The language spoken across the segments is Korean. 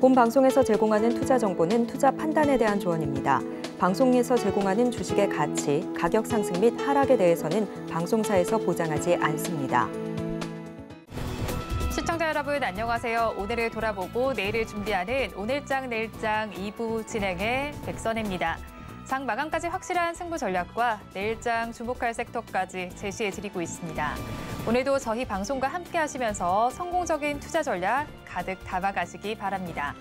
본 방송에서 제공하는 투자 정보는 투자 판단에 대한 조언입니다. 방송에서 제공하는 주식의 가치, 가격 상승 및 하락에 대해서는 방송사에서 보장하지 않습니다. 시청자 여러분 안녕하세요. 오늘을 돌아보고 내일을 준비하는 오늘장 내일장 2부 진행의 백선혜입니다. 장 마감까지 확실한 승부 전략과 내일장 주목할 섹터까지 제시해드리고 있습니다. 오늘도 저희 방송과 함께 하시면서 성공적인 투자 전략 가득 담아가시기 바랍니다.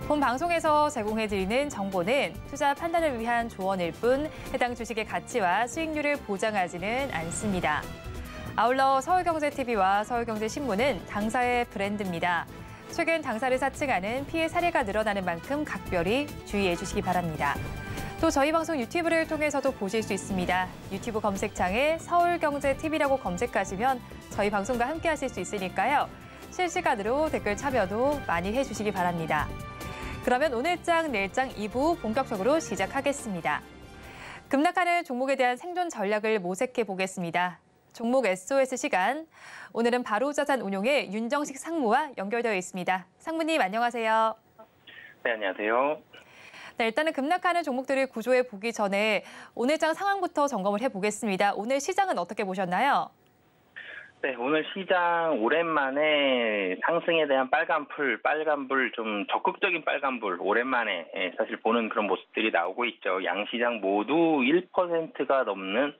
본 방송에서 제공해드리는 정보는 투자 판단을 위한 조언일 뿐 해당 주식의 가치와 수익률을 보장하지는 않습니다. 아울러 서울경제TV와 서울경제신문은 당사의 브랜드입니다. 최근 당사를 사칭하는 피해 사례가 늘어나는 만큼 각별히 주의해 주시기 바랍니다. 또 저희 방송 유튜브를 통해서도 보실 수 있습니다. 유튜브 검색창에 서울경제TV라고 검색하시면 저희 방송과 함께 하실 수 있으니까요. 실시간으로 댓글 참여도 많이 해주시기 바랍니다. 그러면 오늘장 내일장 2부 본격적으로 시작하겠습니다. 급락하는 종목에 대한 생존 전략을 모색해 보겠습니다. 종목 SOS 시간. 오늘은 바로자산운용의 윤정식 상무와 연결되어 있습니다. 상무님 안녕하세요. 네, 안녕하세요. 네, 일단은 급락하는 종목들을 구조해 보기 전에 오늘장 상황부터 점검을 해보겠습니다. 오늘 시장은 어떻게 보셨나요? 네, 오늘 시장 오랜만에 상승에 대한 빨간불 좀 적극적인 빨간불 오랜만에 사실 보는 그런 모습들이 나오고 있죠. 양시장 모두 1%가 넘는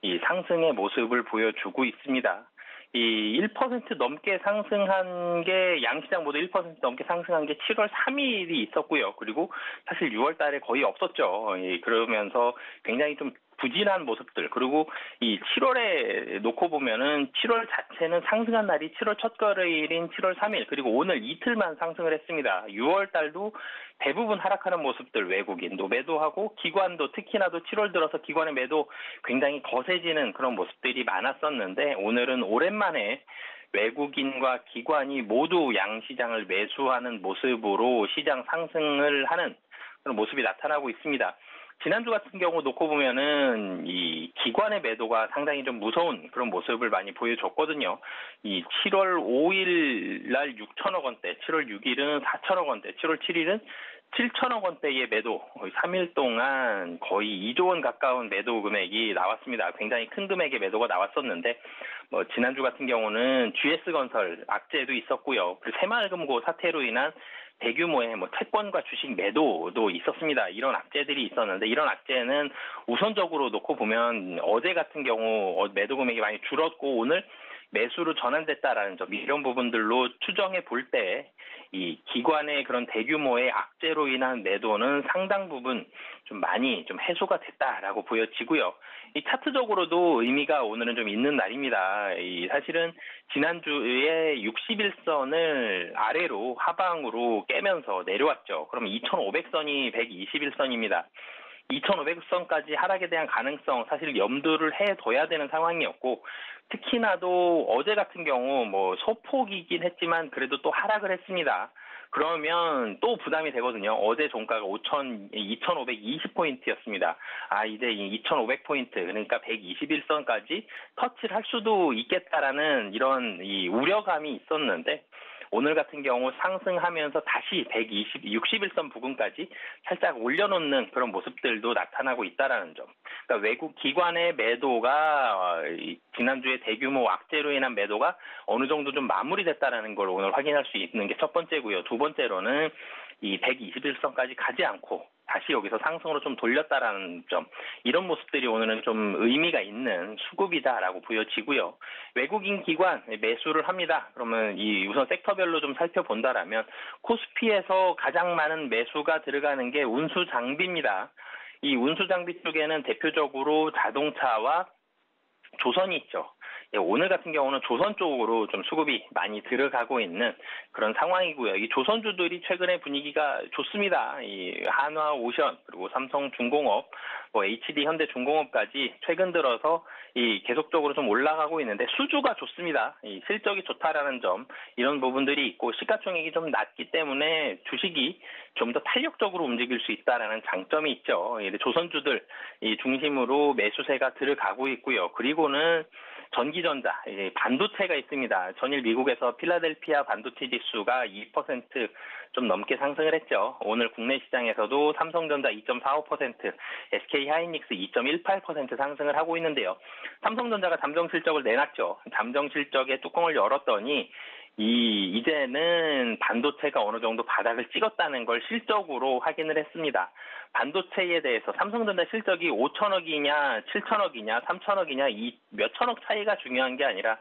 이 상승의 모습을 보여주고 있습니다. 이 1% 넘게 상승한 게 양시장 모두 1% 넘게 상승한 게 7월 3일이 있었고요. 그리고 사실 6월 달에 거의 없었죠. 그러면서 굉장히 좀 부진한 모습들, 그리고 이 7월에 놓고 보면은 7월 자체는 상승한 날이 7월 첫 거래일인 7월 3일, 그리고 오늘 이틀만 상승을 했습니다. 6월 달도 대부분 하락하는 모습들, 외국인도 매도하고 기관도 특히나도 7월 들어서 기관의 매도 굉장히 거세지는 그런 모습들이 많았었는데, 오늘은 오랜만에 외국인과 기관이 모두 양시장을 매수하는 모습으로 시장 상승을 하는 그런 모습이 나타나고 있습니다. 지난주 같은 경우 놓고 보면은 이 기관의 매도가 상당히 좀 무서운 그런 모습을 많이 보여줬거든요. 이 7월 5일 날 6천억 원대, 7월 6일은 4천억 원대, 7월 7일은 7천억 원대의 매도, 3일 동안 거의 2조 원 가까운 매도 금액이 나왔습니다. 굉장히 큰 금액의 매도가 나왔었는데, 지난주 같은 경우는 GS건설 악재도 있었고요. 그리고 새마을금고 사태로 인한 대규모의 채권과 주식 매도도 있었습니다. 이런 악재들이 있었는데, 이런 악재는 우선적으로 놓고 보면 어제 같은 경우 매도 금액이 많이 줄었고 오늘 매수로 전환됐다라는 점, 이런 부분들로 추정해 볼 때 이 기관의 그런 대규모의 악재로 인한 매도는 상당 부분 좀 많이 좀 해소가 됐다라고 보여지고요. 이 차트적으로도 의미가 오늘은 좀 있는 날입니다. 사실은 지난주에 61선을 아래로 하방으로 깨면서 내려왔죠. 그럼 2,500선이 121선입니다. 2,500선까지 하락에 대한 가능성 사실 염두를 해둬야 되는 상황이었고, 특히나도 어제 같은 경우 소폭이긴 했지만 그래도 또 하락을 했습니다. 그러면 또 부담이 되거든요. 어제 종가가 2,520포인트였습니다. 이제 2,500포인트, 그러니까 121선까지 터치를 할 수도 있겠다라는 이런 이 우려감이 있었는데, 오늘 같은 경우 상승하면서 다시 61선 부근까지 살짝 올려놓는 그런 모습들도 나타나고 있다는 점. 그러니까 외국 기관의 매도가 지난주에 대규모 악재로 인한 매도가 어느 정도 좀 마무리됐다는 걸 오늘 확인할 수 있는 게 첫 번째고요. 두 번째로는 이 121선까지 가지 않고 다시 여기서 상승으로 좀 돌렸다라는 점, 이런 모습들이 오늘은 좀 의미가 있는 수급이다라고 보여지고요. 외국인 기관 매수를 합니다. 그러면 우선 섹터별로 좀 살펴본다라면 코스피에서 가장 많은 매수가 들어가는 게 운수 장비입니다. 이 운수 장비 쪽에는 대표적으로 자동차와 조선이 있죠. 오늘 같은 경우는 조선 쪽으로 좀 수급이 많이 들어가고 있는 그런 상황이고요. 이 조선주들이 최근에 분위기가 좋습니다. 이 한화오션, 그리고 삼성중공업, HD 현대중공업까지 최근 들어서 계속적으로 좀 올라가고 있는데, 수주가 좋습니다. 실적이 좋다라는 점, 이런 부분들이 있고 시가총액이 좀 낮기 때문에 주식이 좀 더 탄력적으로 움직일 수 있다라는 장점이 있죠. 조선주들 중심으로 매수세가 들어가고 있고요. 그리고는 전기전자, 반도체가 있습니다. 전일 미국에서 필라델피아 반도체 지수가 2% 좀 넘게 상승을 했죠. 오늘 국내 시장에서도 삼성전자 2.45%, SK하이닉스 2.18% 상승을 하고 있는데요. 삼성전자가 잠정 실적을 내놨죠. 잠정 실적의 뚜껑을 열었더니 이제는 반도체가 어느 정도 바닥을 찍었다는 걸 실적으로 확인을 했습니다. 반도체에 대해서 삼성전자 실적이 5천억이냐, 7천억이냐, 3천억이냐 이 몇천억 차이가 중요한 게 아니라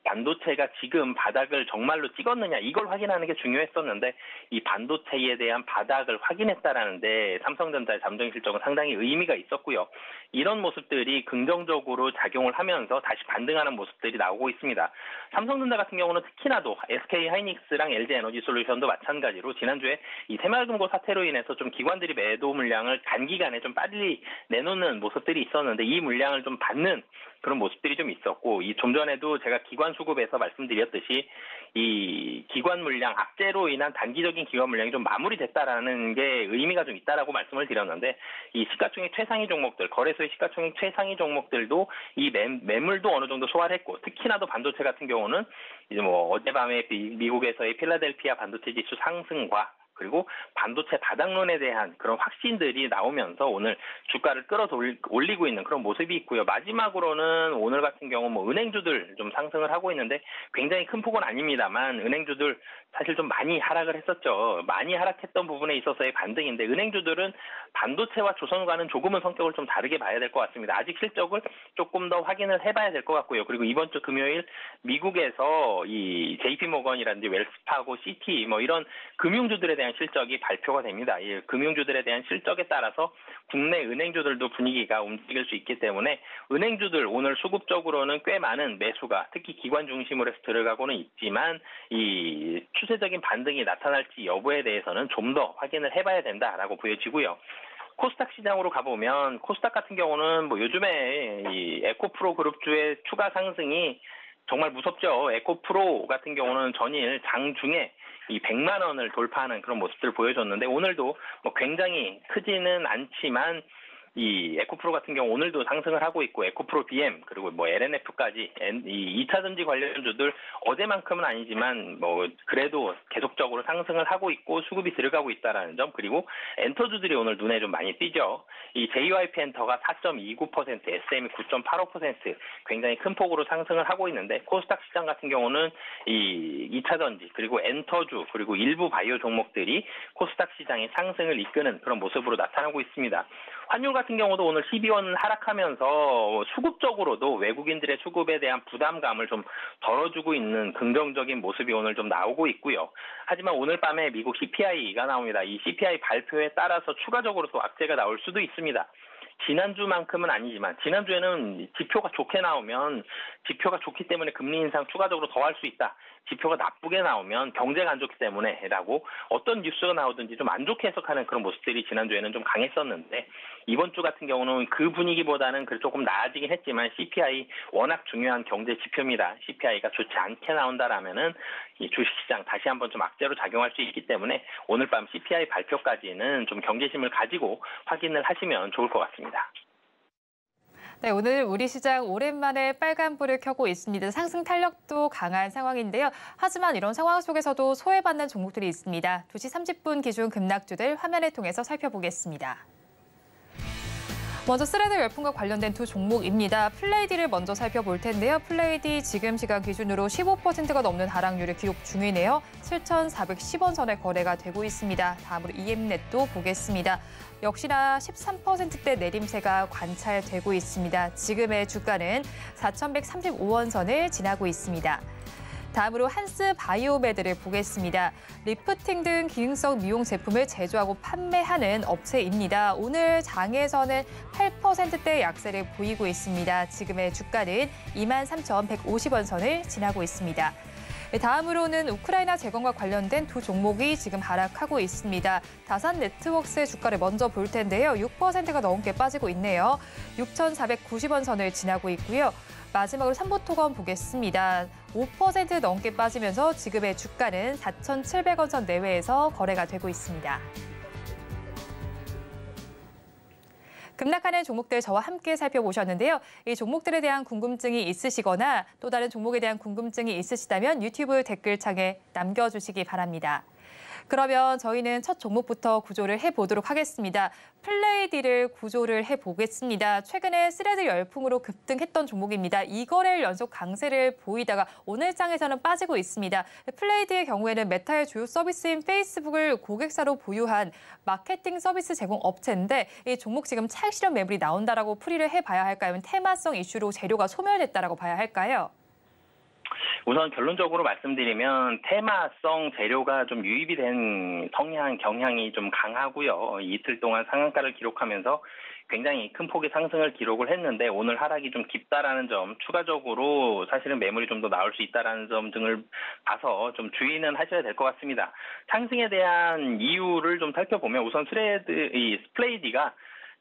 반도체가 지금 바닥을 정말로 찍었느냐 이걸 확인하는 게 중요했었는데 이 반도체에 대한 바닥을 확인했다라는데 삼성전자의 잠정 실적은 상당히 의미가 있었고요. 이런 모습들이 긍정적으로 작용을 하면서 다시 반등하는 모습들이 나오고 있습니다. 삼성전자 같은 경우는 특히나도 SK하이닉스랑 LG에너지솔루션도 마찬가지로 지난주에 이 새마을금고 사태로 인해서 좀 기관들이 매도 물량을 단기간에 좀 빨리 내놓는 모습들이 있었는데 이 물량을 좀 받는 그런 모습들이 좀 있었고 좀 전에도 제가 기관 수급에서 말씀드렸듯이 이 기관 물량 악재로 인한 단기적인 기관 물량이 좀 마무리됐다라는 게 의미가 좀 있다라고 말씀을 드렸는데 이 시가총액 최상위 종목들 거래소의 시가총액 최상위 종목들도 이 매물도 어느 정도 소화를 했고 특히나도 반도체 같은 경우는 이제 어젯밤에 미국에서의 필라델피아 반도체 지수 상승과 그리고 반도체 바닥론에 대한 그런 확신들이 나오면서 오늘 주가를 끌어올리고 있는 그런 모습이 있고요. 마지막으로는 오늘 같은 경우 은행주들 좀 상승을 하고 있는데 굉장히 큰 폭은 아닙니다만 은행주들 사실 좀 많이 하락을 했었죠. 많이 하락했던 부분에 있어서의 반등인데 은행주들은 반도체와 조선과는 조금은 성격을 좀 다르게 봐야 될 것 같습니다. 아직 실적을 조금 더 확인을 해봐야 될 것 같고요. 그리고 이번 주 금요일 미국에서 이 JP모건이라든지 웰스파고, 시티 이런 금융주들에 대한 실적이 발표가 됩니다. 이 금융주들에 대한 실적에 따라서 국내 은행주들도 분위기가 움직일 수 있기 때문에 은행주들 오늘 수급적으로는 꽤 많은 매수가 특히 기관 중심으로 해서 들어가고는 있지만 이 추세적인 반등이 나타날지 여부에 대해서는 좀 더 확인을 해봐야 된다라고 보여지고요. 코스닥 시장으로 가보면 코스닥 같은 경우는 요즘에 이 에코프로 그룹주의 추가 상승이 정말 무섭죠. 에코프로 같은 경우는 전일 장중에 이 100만 원을 돌파하는 그런 모습들을 보여줬는데 오늘도 굉장히 크지는 않지만 이 에코프로 같은 경우 오늘도 상승을 하고 있고 에코프로 BM 그리고 LNF까지 이 2차전지 관련주들 어제만큼은 아니지만 그래도 계속적으로 상승을 하고 있고 수급이 들어가고 있다라는 점 그리고 엔터주들이 오늘 눈에 좀 많이 띄죠. 이 JYP 엔터가 4.29%, SM이 9.85% 굉장히 큰 폭으로 상승을 하고 있는데 코스닥 시장 같은 경우는 이 2차전지 그리고 엔터주 그리고 일부 바이오 종목들이 코스닥 시장의 상승을 이끄는 그런 모습으로 나타나고 있습니다. 환율 같은 경우도 오늘 12원 하락하면서 수급적으로도 외국인들의 수급에 대한 부담감을 좀 덜어주고 있는 긍정적인 모습이 오늘 좀 나오고 있고요. 하지만 오늘 밤에 미국 CPI가 나옵니다. 이 CPI 발표에 따라서 추가적으로 또 악재가 나올 수도 있습니다. 지난주만큼은 아니지만 지난주에는 지표가 좋게 나오면 지표가 좋기 때문에 금리 인상 추가적으로 더 할 수 있다. 지표가 나쁘게 나오면 경제가 안 좋기 때문에라고 어떤 뉴스가 나오든지 좀 안 좋게 해석하는 그런 모습들이 지난주에는 좀 강했었는데 이번 주 같은 경우는 그 분위기보다는 조금 나아지긴 했지만 CPI 워낙 중요한 경제 지표입니다. CPI가 좋지 않게 나온다라면은 이 주식시장 다시 한번 좀 악재로 작용할 수 있기 때문에 오늘 밤 CPI 발표까지는 좀 경계심을 가지고 확인을 하시면 좋을 것 같습니다. 네, 오늘 우리 시장 오랜만에 빨간불을 켜고 있습니다. 상승 탄력도 강한 상황인데요. 하지만 이런 상황 속에서도 소외받는 종목들이 있습니다. 2시 30분 기준 급락주들 화면을 통해서 살펴보겠습니다. 먼저 스레드 열풍과 관련된 두 종목입니다. 플레이디를 먼저 살펴볼 텐데요. 플레이디 지금 시간 기준으로 15%가 넘는 하락률을 기록 중이네요. 7,410원 선에 거래가 되고 있습니다. 다음으로 EM넷도 보겠습니다. 역시나 13%대 내림세가 관찰되고 있습니다. 지금의 주가는 4,135원 선을 지나고 있습니다. 다음으로 한스 바이오메드를 보겠습니다. 리프팅 등 기능성 미용 제품을 제조하고 판매하는 업체입니다. 오늘 장에서는 8%대 약세를 보이고 있습니다. 지금의 주가는 23,150원 선을 지나고 있습니다. 다음으로는 우크라이나 재건과 관련된 두 종목이 지금 하락하고 있습니다. 다산 네트워크스의 주가를 먼저 볼 텐데요. 6%가 넘게 빠지고 있네요. 6,490원 선을 지나고 있고요. 마지막으로 삼보토건 보겠습니다. 5% 넘게 빠지면서 지금의 주가는 4,700원 선 내외에서 거래가 되고 있습니다. 급락하는 종목들 저와 함께 살펴보셨는데요. 이 종목들에 대한 궁금증이 있으시거나 또 다른 종목에 대한 궁금증이 있으시다면 유튜브 댓글창에 남겨주시기 바랍니다. 그러면 저희는 첫 종목부터 구조를 해보도록 하겠습니다. 플레이디를 구조를 해보겠습니다. 최근에 스레드 열풍으로 급등했던 종목입니다. 2거래일 연속 강세를 보이다가 오늘 장에서는 빠지고 있습니다. 플레이디의 경우에는 메타의 주요 서비스인 페이스북을 고객사로 보유한 마케팅 서비스 제공 업체인데 이 종목 지금 차익 실현 매물이 나온다라고 풀이를 해봐야 할까요? 아니면 테마성 이슈로 재료가 소멸됐다라고 봐야 할까요? 우선 결론적으로 말씀드리면 테마성 재료가 좀 유입이 된 경향이 좀 강하고요. 이틀 동안 상한가를 기록하면서 굉장히 큰 폭의 상승을 기록을 했는데 오늘 하락이 좀 깊다라는 점, 추가적으로 사실은 매물이 좀 더 나올 수 있다라는 점 등을 봐서 좀 주의는 하셔야 될 것 같습니다. 상승에 대한 이유를 좀 살펴보면 우선 플레이디가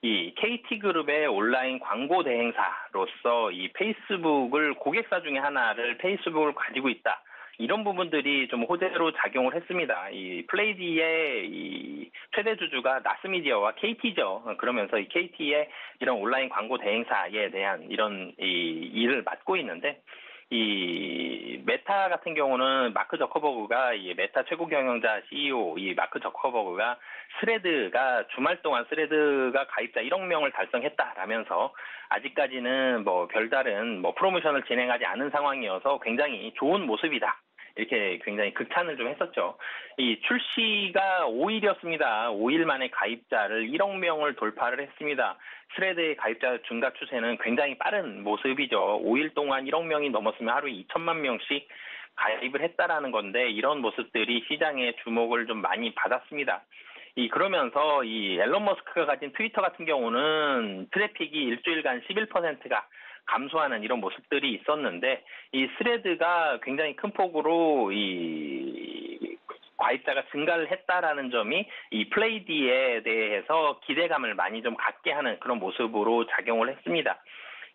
이 KT그룹의 온라인 광고 대행사로서 이 페이스북을 고객사 중에 하나를 페이스북을 가지고 있다. 이런 부분들이 좀 호재로 작용을 했습니다. 이 플레이디의 이 최대 주주가 나스미디어와 KT죠. 그러면서 이 KT의 이런 온라인 광고 대행사에 대한 이런 이 일을 맡고 있는데 이 메타 같은 경우는 마크 저커버그가 이 메타 최고 경영자 CEO 이 마크 저커버그가 스레드가 주말 동안 스레드가 가입자 1억 명을 달성했다라면서 아직까지는 뭐 별다른 프로모션을 진행하지 않은 상황이어서 굉장히 좋은 모습이다. 이렇게 굉장히 극찬을 좀 했었죠. 이 출시가 5일이었습니다. 5일 만에 가입자를 1억 명을 돌파를 했습니다. 스레드의 가입자 증가 추세는 굉장히 빠른 모습이죠. 5일 동안 1억 명이 넘었으면 하루에 2천만 명씩 가입을 했다라는 건데 이런 모습들이 시장의 주목을 좀 많이 받았습니다. 그러면서 이 앨런 머스크가 가진 트위터 같은 경우는 트래픽이 일주일간 11%가 감소하는 이런 모습들이 있었는데 이 스레드가 굉장히 큰 폭으로 이 가입자가 증가를 했다라는 점이 이 플레이디에 대해서 기대감을 많이 좀 갖게 하는 그런 모습으로 작용을 했습니다.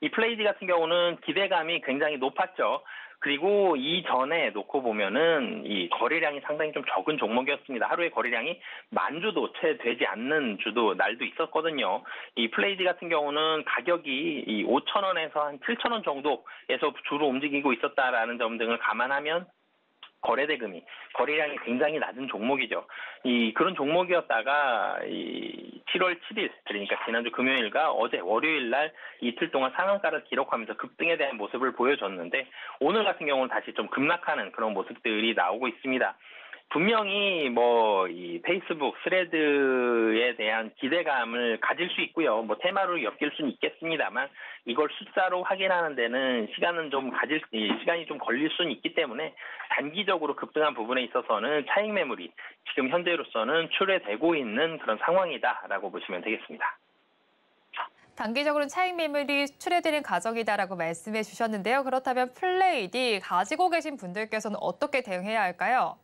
이 플레이디 같은 경우는 기대감이 굉장히 높았죠. 그리고 이전에 놓고 보면은 이 거래량이 상당히 좀 적은 종목이었습니다. 하루에 거래량이 10,000주도 채 되지 않는 날도 있었거든요. 이 플레이디 같은 경우는 가격이 이 5,000원에서 한 7,000원 정도에서 주로 움직이고 있었다라는 점 등을 감안하면 거래량이 굉장히 낮은 종목이죠. 그런 종목이었다가 7월 7일, 그러니까 지난주 금요일과 어제 월요일 날 이틀 동안 상한가를 기록하면서 급등에 대한 모습을 보여줬는데 오늘 같은 경우는 다시 좀 급락하는 그런 모습들이 나오고 있습니다. 분명히 이 페이스북 스레드에 대한 기대감을 가질 수 있고요. 테마로 엮일 수는 있겠습니다만 이걸 숫자로 확인하는 데는 시간이 좀 걸릴 수는 있기 때문에 단기적으로 급등한 부분에 있어서는 차익 매물이 지금 현재로서는 출회되고 있는 그런 상황이다라고 보시면 되겠습니다. 단기적으로는 차익 매물이 출회되는 과정이다라고 말씀해 주셨는데요. 그렇다면 플레이디 가지고 계신 분들께서는 어떻게 대응해야 할까요?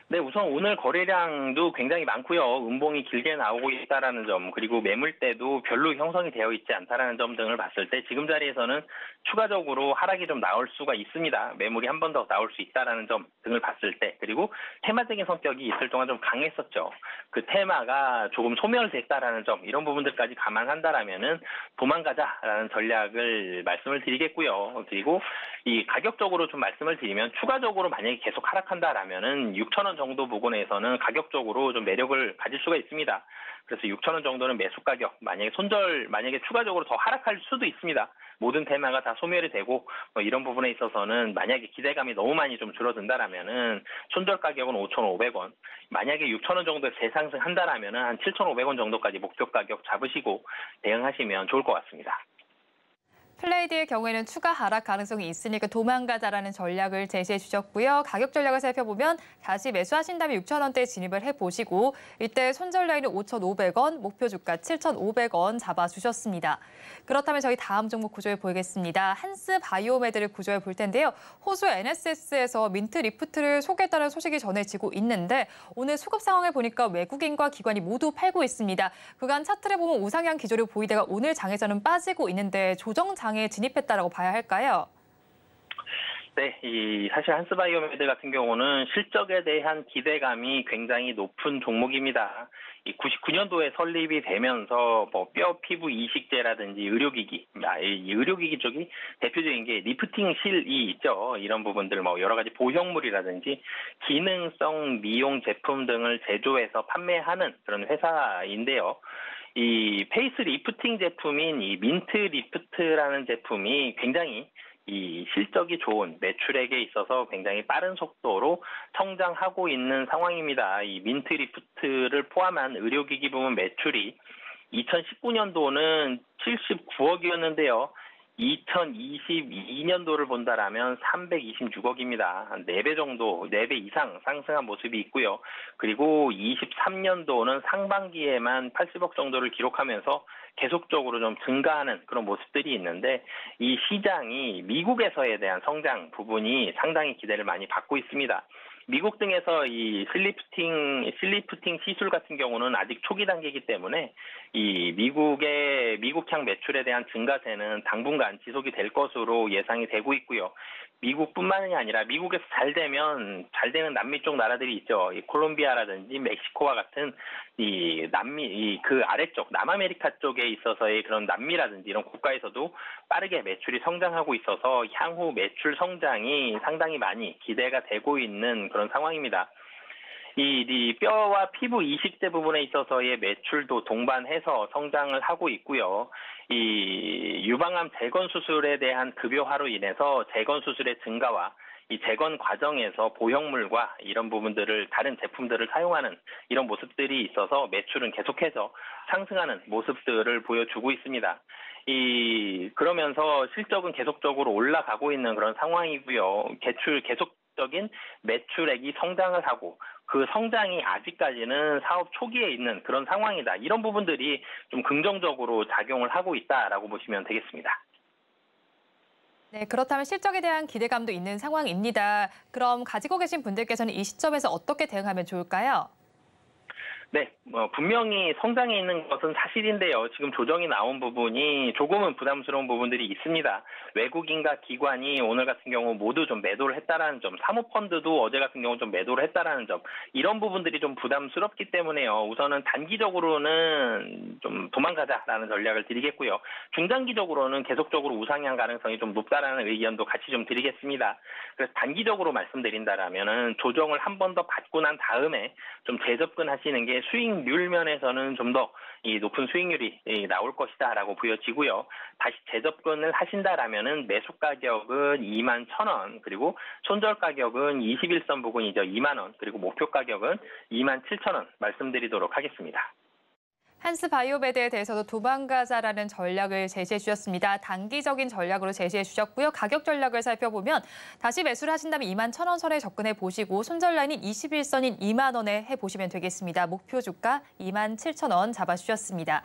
네, 우선 오늘 거래량도 굉장히 많고요. 음봉이 길게 나오고 있다라는 점, 그리고 매물대도 별로 형성이 되어 있지 않다라는 점 등을 봤을 때 지금 자리에서는 추가적으로 하락이 좀 나올 수가 있습니다. 매물이 한 번 더 나올 수 있다라는 점 등을 봤을 때, 그리고 테마적인 성격이 이틀 동안 좀 강했었죠. 그 테마가 조금 소멸됐다라는 점, 이런 부분들까지 감안한다라면은 도망가자라는 전략을 말씀을 드리겠고요. 그리고 이 가격적으로 좀 말씀을 드리면 추가적으로 만약에 계속 하락한다라면은 6,000원 정도 부근에서는 가격적으로 좀 매력을 가질 수가 있습니다. 그래서 6,000원 정도는 매수 가격, 만약에 추가적으로 더 하락할 수도 있습니다. 모든 테마가 다 소멸이 되고 이런 부분에 있어서는 만약에 기대감이 너무 많이 좀 줄어든다라면은 손절 가격은 5,500원, 만약에 6,000원 정도 재상승한다라면은 한 7,500원 정도까지 목표 가격 잡으시고 대응하시면 좋을 것 같습니다. 플레이디의 경우에는 추가 하락 가능성이 있으니까 도망가자라는 전략을 제시해 주셨고요. 가격 전략을 살펴보면 다시 매수하신다면 6,000원대에 진입을 해보시고 이때 손절 라인은 5,500원, 목표 주가 7,500원 잡아주셨습니다. 그렇다면 저희 다음 종목 구조해 보겠습니다. 한스 바이오메드를 구조해 볼 텐데요. 호수 NSS에서 민트 리프트를 소개했다는 소식이 전해지고 있는데 오늘 수급 상황을 보니까 외국인과 기관이 모두 팔고 있습니다. 그간 차트를 보면 우상향 기조를 보이다가 오늘 장에서는 빠지고 있는데 조정 장에 진입했다라고 봐야 할까요? 네, 사실 한스바이오메드 같은 경우는 실적에 대한 기대감이 굉장히 높은 종목입니다. 99년도에 설립이 되면서 뼈 피부 이식제라든지 의료기기, 이 의료기기 쪽이 대표적인 게 리프팅 실이 있죠. 이런 부분들 여러 가지 보형물이라든지 기능성 미용 제품 등을 제조해서 판매하는 그런 회사인데요. 이 페이스 리프팅 제품인 이 민트 리프트라는 제품이 굉장히 이 실적이 좋은 매출액에 있어서 굉장히 빠른 속도로 성장하고 있는 상황입니다. 이 민트 리프트를 포함한 의료기기 부문 매출이 2019년도는 79억이었는데요. 2022년도를 본다라면 326억입니다. 한 4배 정도, 4배 이상 상승한 모습이 있고요. 그리고 23년도는 상반기에만 80억 정도를 기록하면서 계속적으로 좀 증가하는 그런 모습들이 있는데 이 시장이 미국에서에 대한 성장 부분이 상당히 기대를 많이 받고 있습니다. 미국 등에서 이 슬리프팅 시술 같은 경우는 아직 초기 단계이기 때문에 이 미국향 매출에 대한 증가세는 당분간 지속이 될 것으로 예상이 되고 있고요. 미국뿐만이 아니라 미국에서 잘 되는 남미 쪽 나라들이 있죠. 이 콜롬비아라든지 멕시코와 같은 이 남미 그 아래쪽 남아메리카 쪽에 있어서의 그런 남미라든지 이런 국가에서도 빠르게 매출이 성장하고 있어서 향후 매출 성장이 상당히 많이 기대가 되고 있는 그런 상황입니다. 이 뼈와 피부 이식제 부분에 있어서의 매출도 동반해서 성장을 하고 있고요. 이 유방암 재건 수술에 대한 급여화로 인해서 재건 수술의 증가와 이 재건 과정에서 보형물과 이런 부분들을 다른 제품들을 사용하는 이런 모습들이 있어서 매출은 계속해서 상승하는 모습들을 보여주고 있습니다. 그러면서 실적은 계속적으로 올라가고 있는 그런 상황이고요. 계속적인 매출액이 성장을 하고 그 성장이 아직까지는 사업 초기에 있는 그런 상황이다. 이런 부분들이 좀 긍정적으로 작용을 하고 있다라고 보시면 되겠습니다. 네, 그렇다면 실적에 대한 기대감도 있는 상황입니다. 그럼 가지고 계신 분들께서는 이 시점에서 어떻게 대응하면 좋을까요? 네, 분명히 성장해 있는 것은 사실인데요. 지금 조정이 나온 부분이 조금은 부담스러운 부분들이 있습니다. 외국인과 기관이 오늘 같은 경우 모두 좀 매도를 했다라는 점, 사모펀드도 어제 같은 경우 좀 매도를 했다라는 점, 이런 부분들이 좀 부담스럽기 때문에요. 우선은 단기적으로는 좀 도망가자라는 전략을 드리겠고요. 중장기적으로는 계속적으로 우상향 가능성이 좀 높다라는 의견도 같이 좀 드리겠습니다. 그래서 단기적으로 말씀드린다라면은 조정을 한 번 더 받고 난 다음에 좀 재접근하시는 게 수익률 면에서는 좀 더 높은 수익률이 나올 것이다라고 보여지고요. 다시 재접근을 하신다라면은 매수 가격은 21,000원, 그리고 손절 가격은 21선 부근이죠. 2만 원, 그리고 목표 가격은 27,000원 말씀드리도록 하겠습니다. 한스바이오메드에 대해서도 도망가자라는 전략을 제시해 주셨습니다. 단기적인 전략으로 제시해 주셨고요. 가격 전략을 살펴보면 다시 매수를 하신다면 21,000원 선에 접근해 보시고 손절 라인인 21선인 2만 원에 해보시면 되겠습니다. 목표 주가 27,000원 잡아주셨습니다.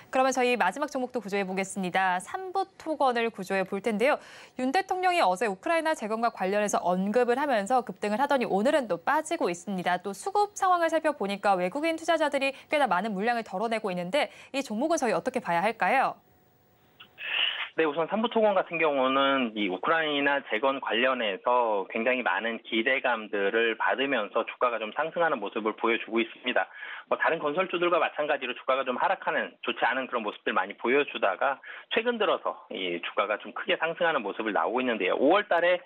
그러면 저희 마지막 종목도 구조해 보겠습니다. 삼부토건을 구조해 볼 텐데요. 윤 대통령이 어제 우크라이나 재건과 관련해서 언급을 하면서 급등을 하더니 오늘은 또 빠지고 있습니다. 또 수급 상황을 살펴보니까 외국인 투자자들이 꽤나 많은 물량을 덜어내고 있는데 이 종목은 저희 어떻게 봐야 할까요? 네, 우선 삼부토건 같은 경우는 이 우크라이나 재건 관련해서 굉장히 많은 기대감들을 받으면서 주가가 좀 상승하는 모습을 보여주고 있습니다. 다른 건설주들과 마찬가지로 주가가 좀 하락하는 좋지 않은 그런 모습들 많이 보여주다가 최근 들어서 이 주가가 좀 크게 상승하는 모습을 나오고 있는데요. 5월 달에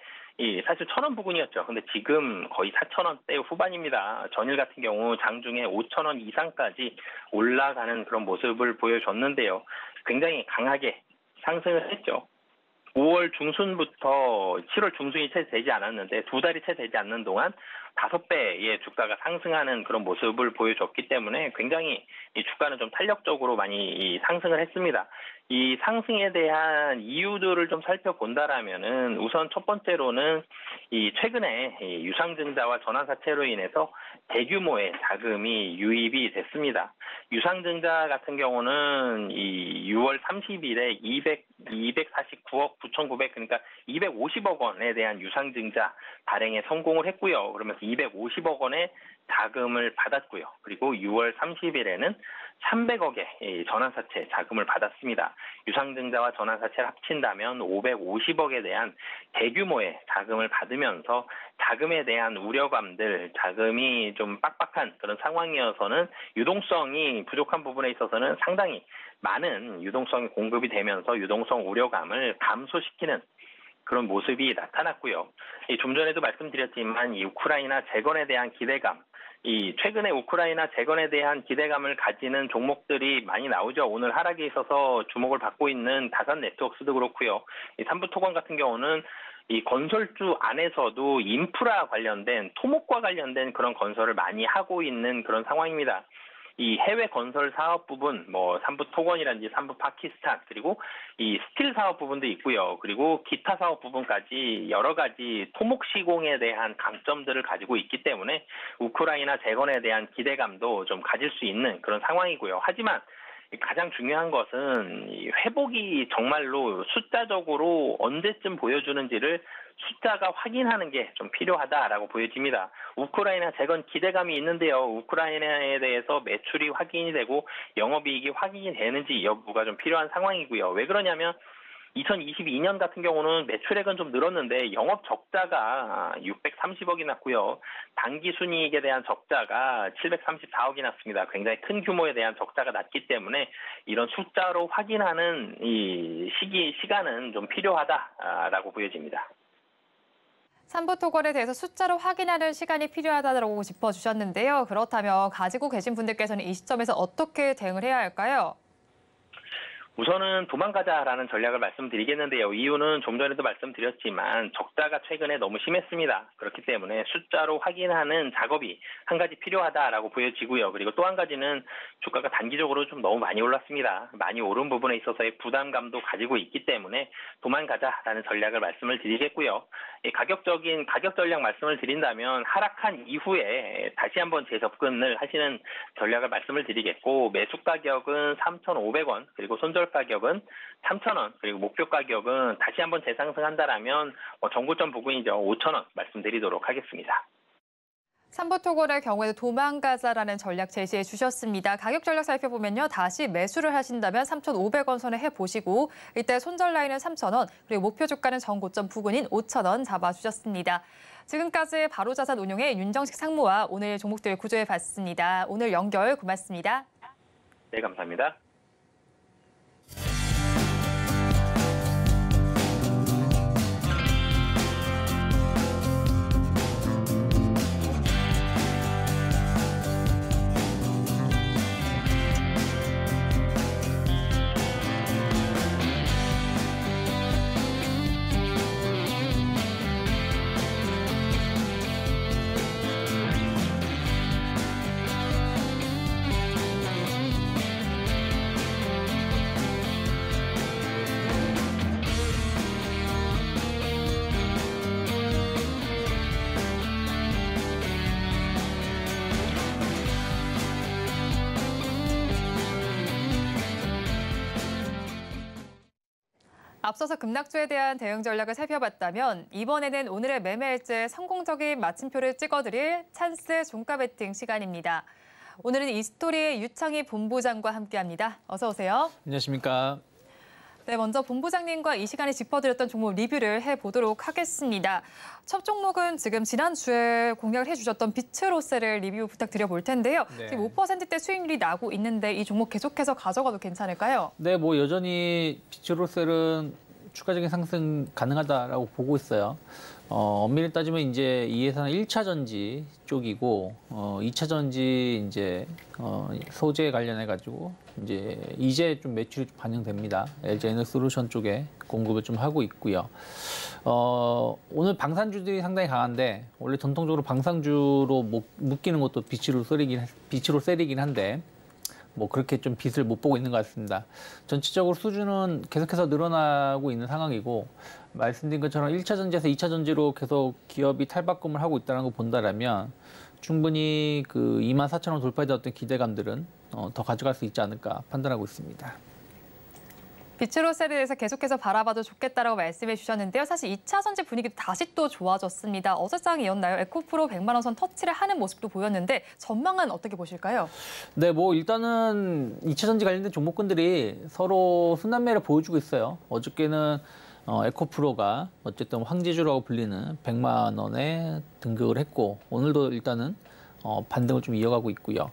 사실 1,000원 부근이었죠. 근데 지금 거의 4,000원대 후반입니다. 전일 같은 경우 장중에 5,000원 이상까지 올라가는 그런 모습을 보여줬는데요. 굉장히 강하게 상승을 했죠. 5월 중순부터 7월 중순이 채 되지 않았는데 2달이 채 되지 않는 동안 5배의 주가가 상승하는 그런 모습을 보여줬기 때문에 굉장히 이 주가는 좀 탄력적으로 많이 상승을 했습니다. 이 상승에 대한 이유들을 좀 살펴본다라면은 우선 첫 번째로는 이 최근에 유상증자와 전환사채로 인해서 대규모의 자금이 유입이 됐습니다. 유상증자 같은 경우는 이 6월 30일에 249억 9,900 그러니까 250억 원에 대한 유상증자 발행에 성공을 했고요. 그러면서 250억 원의 자금을 받았고요. 그리고 6월 30일에는 300억의 전환사채 자금을 받았습니다. 유상증자와 전환사채를 합친다면 550억에 대한 대규모의 자금을 받으면서 자금에 대한 우려감들, 자금이 좀 빡빡한 그런 상황이어서는 유동성이 부족한 부분에 있어서는 상당히 많은 유동성이 공급이 되면서 유동성 우려감을 감소시키는 그런 모습이 나타났고요. 좀 전에도 말씀드렸지만 이 우크라이나 재건에 대한 기대감, 이 최근에 우크라이나 재건에 대한 기대감을 가지는 종목들이 많이 나오죠. 오늘 하락에 있어서 주목을 받고 있는 다산 네트워크스도 그렇고요. 이 삼부토건 같은 경우는 이 건설주 안에서도 인프라 관련된 토목과 관련된 그런 건설을 많이 하고 있는 그런 상황입니다. 이 해외 건설 사업 부분, 삼부토건이라든지 삼부파키스탄, 그리고 이 스틸 사업 부분도 있고요. 그리고 기타 사업 부분까지 여러 가지 토목 시공에 대한 강점들을 가지고 있기 때문에 우크라이나 재건에 대한 기대감도 좀 가질 수 있는 그런 상황이고요. 하지만 가장 중요한 것은 이 회복이 정말로 숫자적으로 언제쯤 보여주는지를 숫자가 확인하는 게 좀 필요하다라고 보여집니다. 우크라이나 재건 기대감이 있는데요. 우크라이나에 대해서 매출이 확인이 되고 영업이익이 확인이 되는지 여부가 좀 필요한 상황이고요. 왜 그러냐면 2022년 같은 경우는 매출액은 좀 늘었는데 영업 적자가 630억이 났고요. 당기 순이익에 대한 적자가 734억이 났습니다. 굉장히 큰 규모에 대한 적자가 났기 때문에 이런 숫자로 확인하는 이 시간은 좀 필요하다라고 보여집니다. 삼부토건에 대해서 숫자로 확인하는 시간이 필요하다고 짚어주셨는데요. 그렇다면 가지고 계신 분들께서는 이 시점에서 어떻게 대응을 해야 할까요? 우선은 도망가자라는 전략을 말씀드리겠는데요. 이유는 좀 전에도 말씀드렸지만 적자가 최근에 너무 심했습니다. 그렇기 때문에 숫자로 확인하는 작업이 한 가지 필요하다라고 보여지고요. 그리고 또 한 가지는 주가가 단기적으로 좀 너무 많이 올랐습니다. 많이 오른 부분에 있어서의 부담감도 가지고 있기 때문에 도망가자라는 전략을 말씀을 드리겠고요. 가격 전략 말씀을 드린다면 하락한 이후에 다시 한번 재접근을 하시는 전략을 말씀을 드리겠고, 매수 가격은 3,500원, 그리고 손절 가격은 3,000원, 그리고 목표 가격은 다시 한번 재상승한다라면 정고점 부근이죠. 5,000원 말씀드리도록 하겠습니다. 삼부토건의 경우에도 도망가자라는 전략 제시해 주셨습니다. 가격 전략 살펴보면요. 다시 매수를 하신다면 3,500원 선에 해보시고 이때 손절 라인은 3,000원, 그리고 목표 주가는 전고점 부근인 5,000원 잡아주셨습니다. 지금까지 바로자산운용의 윤정식 상무와 오늘 종목들 구조해봤습니다. 오늘 연결 고맙습니다. 네, 감사합니다. 앞서서 급락주에 대한 대응 전략을 살펴봤다면 이번에는 오늘의 매매일지에 성공적인 마침표를 찍어드릴 찬스 종가 베팅 시간입니다. 오늘은 이스토리의 유창희 본부장과 함께합니다. 어서 오세요. 안녕하십니까. 네, 먼저 본부장님과 이 시간에 짚어드렸던 종목 리뷰를 해보도록 하겠습니다. 첫 종목은 지금 지난주에 공략을 해주셨던 비츠로셀을 리뷰 부탁드려 볼 텐데요. 네. 지금 5%대 수익률이 나고 있는데 이 종목 계속해서 가져가도 괜찮을까요? 네, 여전히 비츠로셀은 추가적인 상승 가능하다라고 보고 있어요. 엄밀히 따지면 이제 이 회사는 1차 전지 쪽이고 2차 전지 이제 소재 관련해 가지고 이제 좀 매출이 좀 반영됩니다. LG 에너솔루션 쪽에 공급을 좀 하고 있고요. 오늘 방산주들이 상당히 강한데 원래 전통적으로 방산주로 묶이는 것도 비츠로셀이긴 한데 그렇게 좀 빛을 못 보고 있는 것 같습니다. 전체적으로 수준은 계속해서 늘어나고 있는 상황이고 말씀드린 것처럼 1차 전지에서 2차 전지로 계속 기업이 탈바꿈을 하고 있다는 거 본다라면 충분히 그 24,000원 돌파에 대한 어떤 기대감들은 더 가져갈 수 있지 않을까 판단하고 있습니다. 비츠로셀에 대해서 계속해서 바라봐도 좋겠다라고 말씀해 주셨는데요. 사실 2차 전지 분위기도 다시 또 좋아졌습니다. 어제 장이었나요? 에코프로 100만 원 선 터치를 하는 모습도 보였는데 전망은 어떻게 보실까요? 네, 뭐 일단은 2차 전지 관련된 종목군들이 서로 순환매를 보여주고 있어요. 어저께는 에코프로가 어쨌든 황제주라고 불리는 100만 원에 등극을 했고 오늘도 일단은 반등을 좀 이어가고 있고요.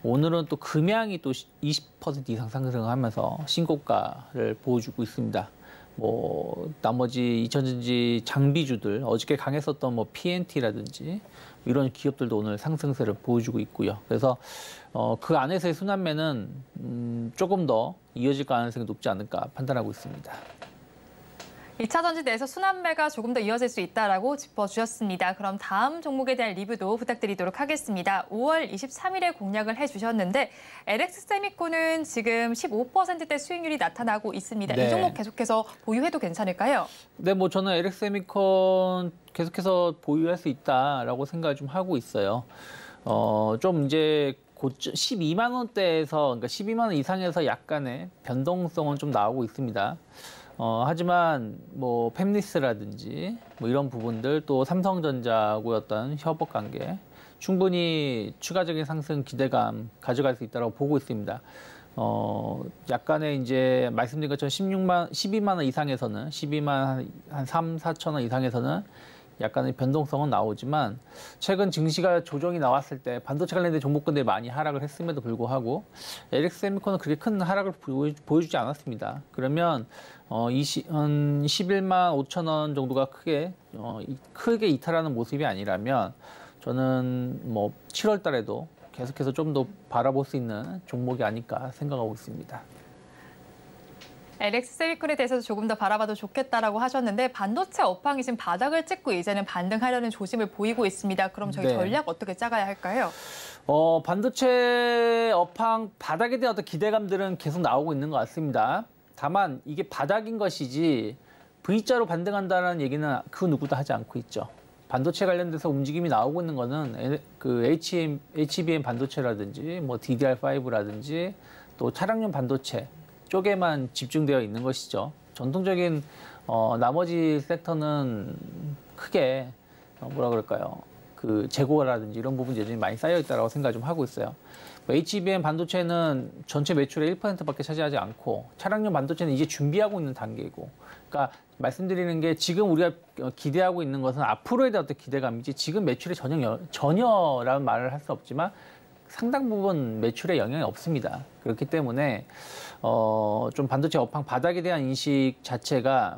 오늘은 또 금양이 또 20% 이상 상승하면서 신고가를 보여주고 있습니다. 뭐 나머지 2차 전지 장비주들 어저께 강했었던 뭐 PNT라든지 이런 기업들도 오늘 상승세를 보여주고 있고요. 그래서 그 안에서의 순환매는 조금 더 이어질 가능성이 높지 않을까 판단하고 있습니다. 2차 전지 내에서 순환매가 조금 더 이어질 수 있다라고 짚어주셨습니다. 그럼 다음 종목에 대한 리뷰도 부탁드리도록 하겠습니다. 5월 23일에 공략을 해주셨는데 LX세미콘은 지금 15%대 수익률이 나타나고 있습니다. 네. 이 종목 계속해서 보유해도 괜찮을까요? 네, 뭐 저는 LX세미콘 계속해서 보유할 수 있다라고 생각을 좀 하고 있어요. 좀 이제 12만 원대에서 그러니까 12만 원 이상에서 약간의 변동성은 좀 나오고 있습니다. 하지만 뭐 팹리스라든지 뭐 이런 부분들 또 삼성전자하고의 어떤 협업 관계 충분히 추가적인 상승 기대감 가져갈 수 있다고 보고 있습니다. 약간의 이제 말씀드린 것처럼 12만 원 이상에서는 12만 한 3, 4천 원 이상에서는 약간의 변동성은 나오지만 최근 증시가 조정이 나왔을 때 반도체 관련된 종목군들이 많이 하락을 했음에도 불구하고 LX세미콘은 그렇게 큰 하락을 보여주지 않았습니다. 그러면 11만 5천 원 정도가 크게 이탈하는 모습이 아니라면 저는 뭐 7월 달에도 계속해서 좀 더 바라볼 수 있는 종목이 아닐까 생각하고 있습니다. LX세미콘에 대해서도 조금 더 바라봐도 좋겠다라고 하셨는데 반도체 업황이 지금 바닥을 찍고 이제는 반등하려는 조짐을 보이고 있습니다. 그럼 저희 네. 전략 어떻게 짜가야 할까요? 반도체 업황 바닥에 대한 어떤 기대감들은 계속 나오고 있는 것 같습니다. 다만 이게 바닥인 것이지 V자로 반등한다는 얘기는 그 누구도 하지 않고 있죠. 반도체 관련돼서 움직임이 나오고 있는 거는 그 HBM 반도체라든지 뭐 DDR5라든지 또 차량용 반도체 쪽에만 집중되어 있는 것이죠. 전통적인 나머지 섹터는 크게 뭐라 그럴까요? 그 재고라든지 이런 부분 여전히 많이 쌓여 있다고 생각을 좀 하고 있어요. HBM 반도체는 전체 매출의 1%밖에 차지하지 않고 차량용 반도체는 이제 준비하고 있는 단계이고, 그러니까 말씀드리는 게 지금 우리가 기대하고 있는 것은 앞으로에 대한 어떤 기대감이지 지금 매출에 전혀라는 말을 할 수 없지만 상당 부분 매출에 영향이 없습니다. 그렇기 때문에 좀 반도체 업황 바닥에 대한 인식 자체가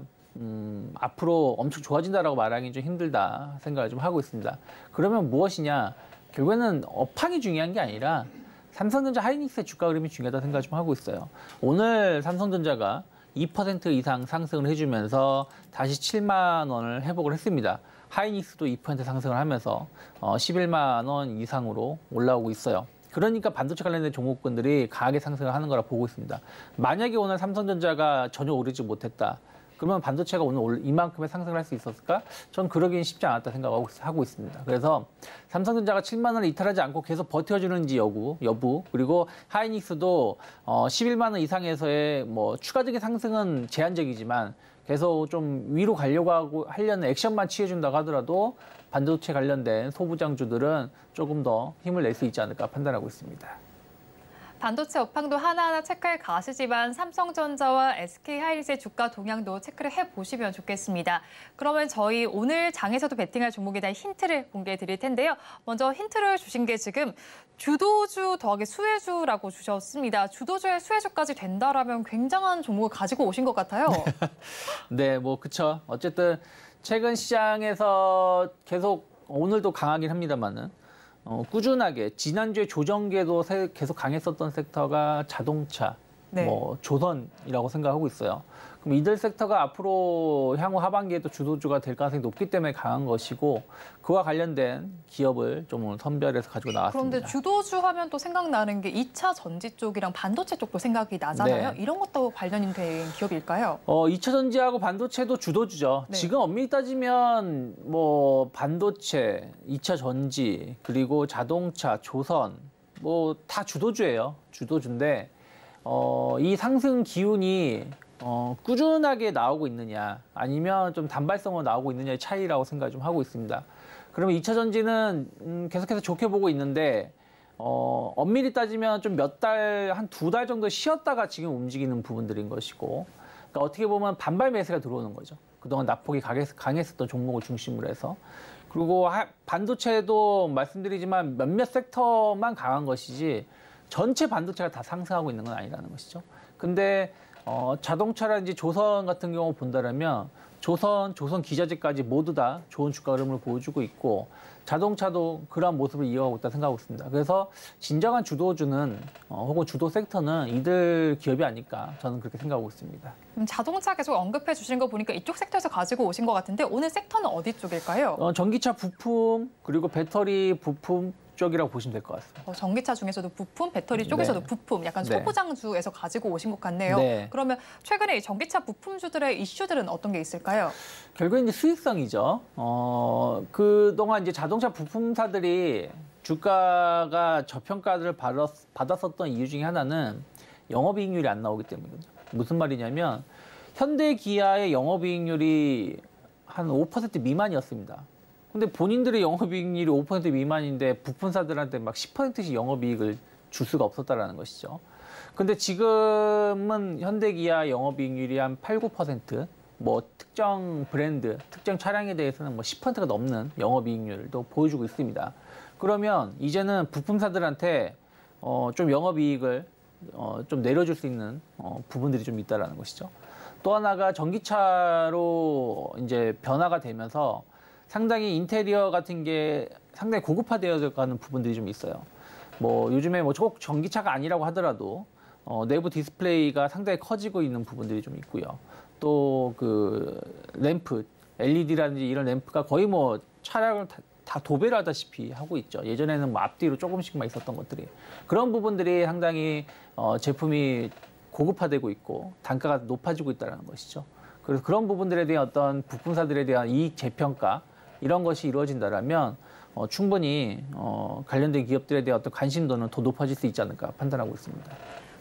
앞으로 엄청 좋아진다라고 말하기 좀 힘들다 생각을 좀 하고 있습니다. 그러면 무엇이냐? 결국에는 업황이 중요한 게 아니라 삼성전자 하이닉스의 주가 흐름이 중요하다 생각을 좀 하고 있어요. 오늘 삼성전자가 2% 이상 상승을 해주면서 다시 7만 원을 회복을 했습니다. 하이닉스도 2% 상승을 하면서 11만 원 이상으로 올라오고 있어요. 그러니까 반도체 관련된 종목군들이 강하게 상승을 하는 거라 보고 있습니다. 만약에 오늘 삼성전자가 전혀 오르지 못했다. 그러면 반도체가 오늘 이만큼의 상승을 할 수 있었을까? 전 그러긴 쉽지 않았다 생각하고 있습니다. 그래서 삼성전자가 7만 원을 이탈하지 않고 계속 버텨주는지 여부 그리고 하이닉스도 11만 원 이상에서의 뭐 추가적인 상승은 제한적이지만 계속 좀 위로 가려고 하려는 액션만 취해준다고 하더라도 반도체 관련된 소부장주들은 조금 더 힘을 낼 수 있지 않을까 판단하고 있습니다. 반도체 업황도 하나하나 체크해 가시지만 삼성전자와 SK하이닉스의 주가 동향도 체크를 해보시면 좋겠습니다. 그러면 저희 오늘 장에서도 베팅할 종목에 대한 힌트를 공개해 드릴 텐데요. 먼저 힌트를 주신 게 지금 주도주 더하기 수혜주라고 주셨습니다. 주도주에 수혜주까지 된다라면 굉장한 종목을 가지고 오신 것 같아요. 네, 뭐 그쵸. 어쨌든 최근 시장에서 계속 오늘도 강하긴 합니다만은 꾸준하게 지난주에 조정계도 계속 강했었던 섹터가 자동차, 네. 뭐 조선이라고 생각하고 있어요. 그럼 이들 섹터가 앞으로 향후 하반기에도 주도주가 될 가능성이 높기 때문에 강한 것이고 그와 관련된 기업을 좀 오늘 선별해서 가지고 나왔습니다. 그런데 주도주 하면 또 생각나는 게 2차 전지 쪽이랑 반도체 쪽도 생각이 나잖아요. 네. 이런 것도 관련이 된 기업일까요? 2차 전지하고 반도체도 주도주죠. 네. 지금 엄밀히 따지면 뭐 반도체, 2차 전지, 그리고 자동차, 조선 뭐 다 주도주예요. 주도주인데 이 상승 기운이 꾸준하게 나오고 있느냐 아니면 좀 단발성으로 나오고 있느냐의 차이라고 생각을 좀 하고 있습니다. 그러면 2차 전지는 계속해서 좋게 보고 있는데 엄밀히 따지면 좀 몇 달, 한 2달 정도 쉬었다가 지금 움직이는 부분들인 것이고, 그러니까 어떻게 보면 반발 매수가 들어오는 거죠. 그동안 낙폭이 강했었던 종목을 중심으로 해서. 그리고 반도체도 말씀드리지만 몇몇 섹터만 강한 것이지 전체 반도체가 다 상승하고 있는 건 아니라는 것이죠. 근데 자동차라든지 조선 같은 경우 본다면 조선 기자재까지 모두 다 좋은 주가 흐름을 보여주고 있고 자동차도 그러한 모습을 이어가고 있다 생각하고 있습니다. 그래서 진정한 주도주는 혹은 주도 섹터는 이들 기업이 아닐까 저는 그렇게 생각하고 있습니다. 자동차 계속 언급해 주신 거 보니까 이쪽 섹터에서 가지고 오신 것 같은데 오늘 섹터는 어디 쪽일까요? 전기차 부품 그리고 배터리 부품 쪽이라고 보시면 될 것 같습니다. 전기차 중에서도 부품, 배터리 쪽에서도 네. 부품, 약간 네. 소부장주에서 가지고 오신 것 같네요. 네. 그러면 최근에 이 전기차 부품주들의 이슈들은 어떤 게 있을까요? 결국엔 이제 수익성이죠. 그동안 이제 자동차 부품사들이 주가가 저평가를 받았었던 이유 중에 하나는 영업이익률이 안 나오기 때문이거든요. 무슨 말이냐면 현대 기아의 영업이익률이 한 5% 미만이었습니다. 근데 본인들의 영업이익률이 5% 미만인데 부품사들한테 막 10%씩 영업이익을 줄 수가 없었다라는 것이죠. 근데 지금은 현대기아 영업이익률이 한 8, 9%, 뭐 특정 브랜드, 특정 차량에 대해서는 뭐 10%가 넘는 영업이익률도 보여주고 있습니다. 그러면 이제는 부품사들한테 좀 영업이익을 좀 내려줄 수 있는 부분들이 좀 있다라는 것이죠. 또 하나가 전기차로 이제 변화가 되면서 상당히 인테리어 같은 게 상당히 고급화되어 가는 부분들이 좀 있어요. 뭐 요즘에 뭐 꼭 전기차가 아니라고 하더라도 내부 디스플레이가 상당히 커지고 있는 부분들이 좀 있고요. 또 그 램프, LED라든지 이런 램프가 거의 뭐 차량을 다 도배를 하다시피 하고 있죠. 예전에는 뭐 앞뒤로 조금씩만 있었던 것들이. 그런 부분들이 상당히 제품이 고급화되고 있고 단가가 높아지고 있다는 것이죠. 그래서 그런 부분들에 대한 어떤 부품사들에 대한 이익 재평가 이런 것이 이루어진다면 충분히 관련된 기업들에 대한 어떤 관심도는 더 높아질 수 있지 않을까 판단하고 있습니다.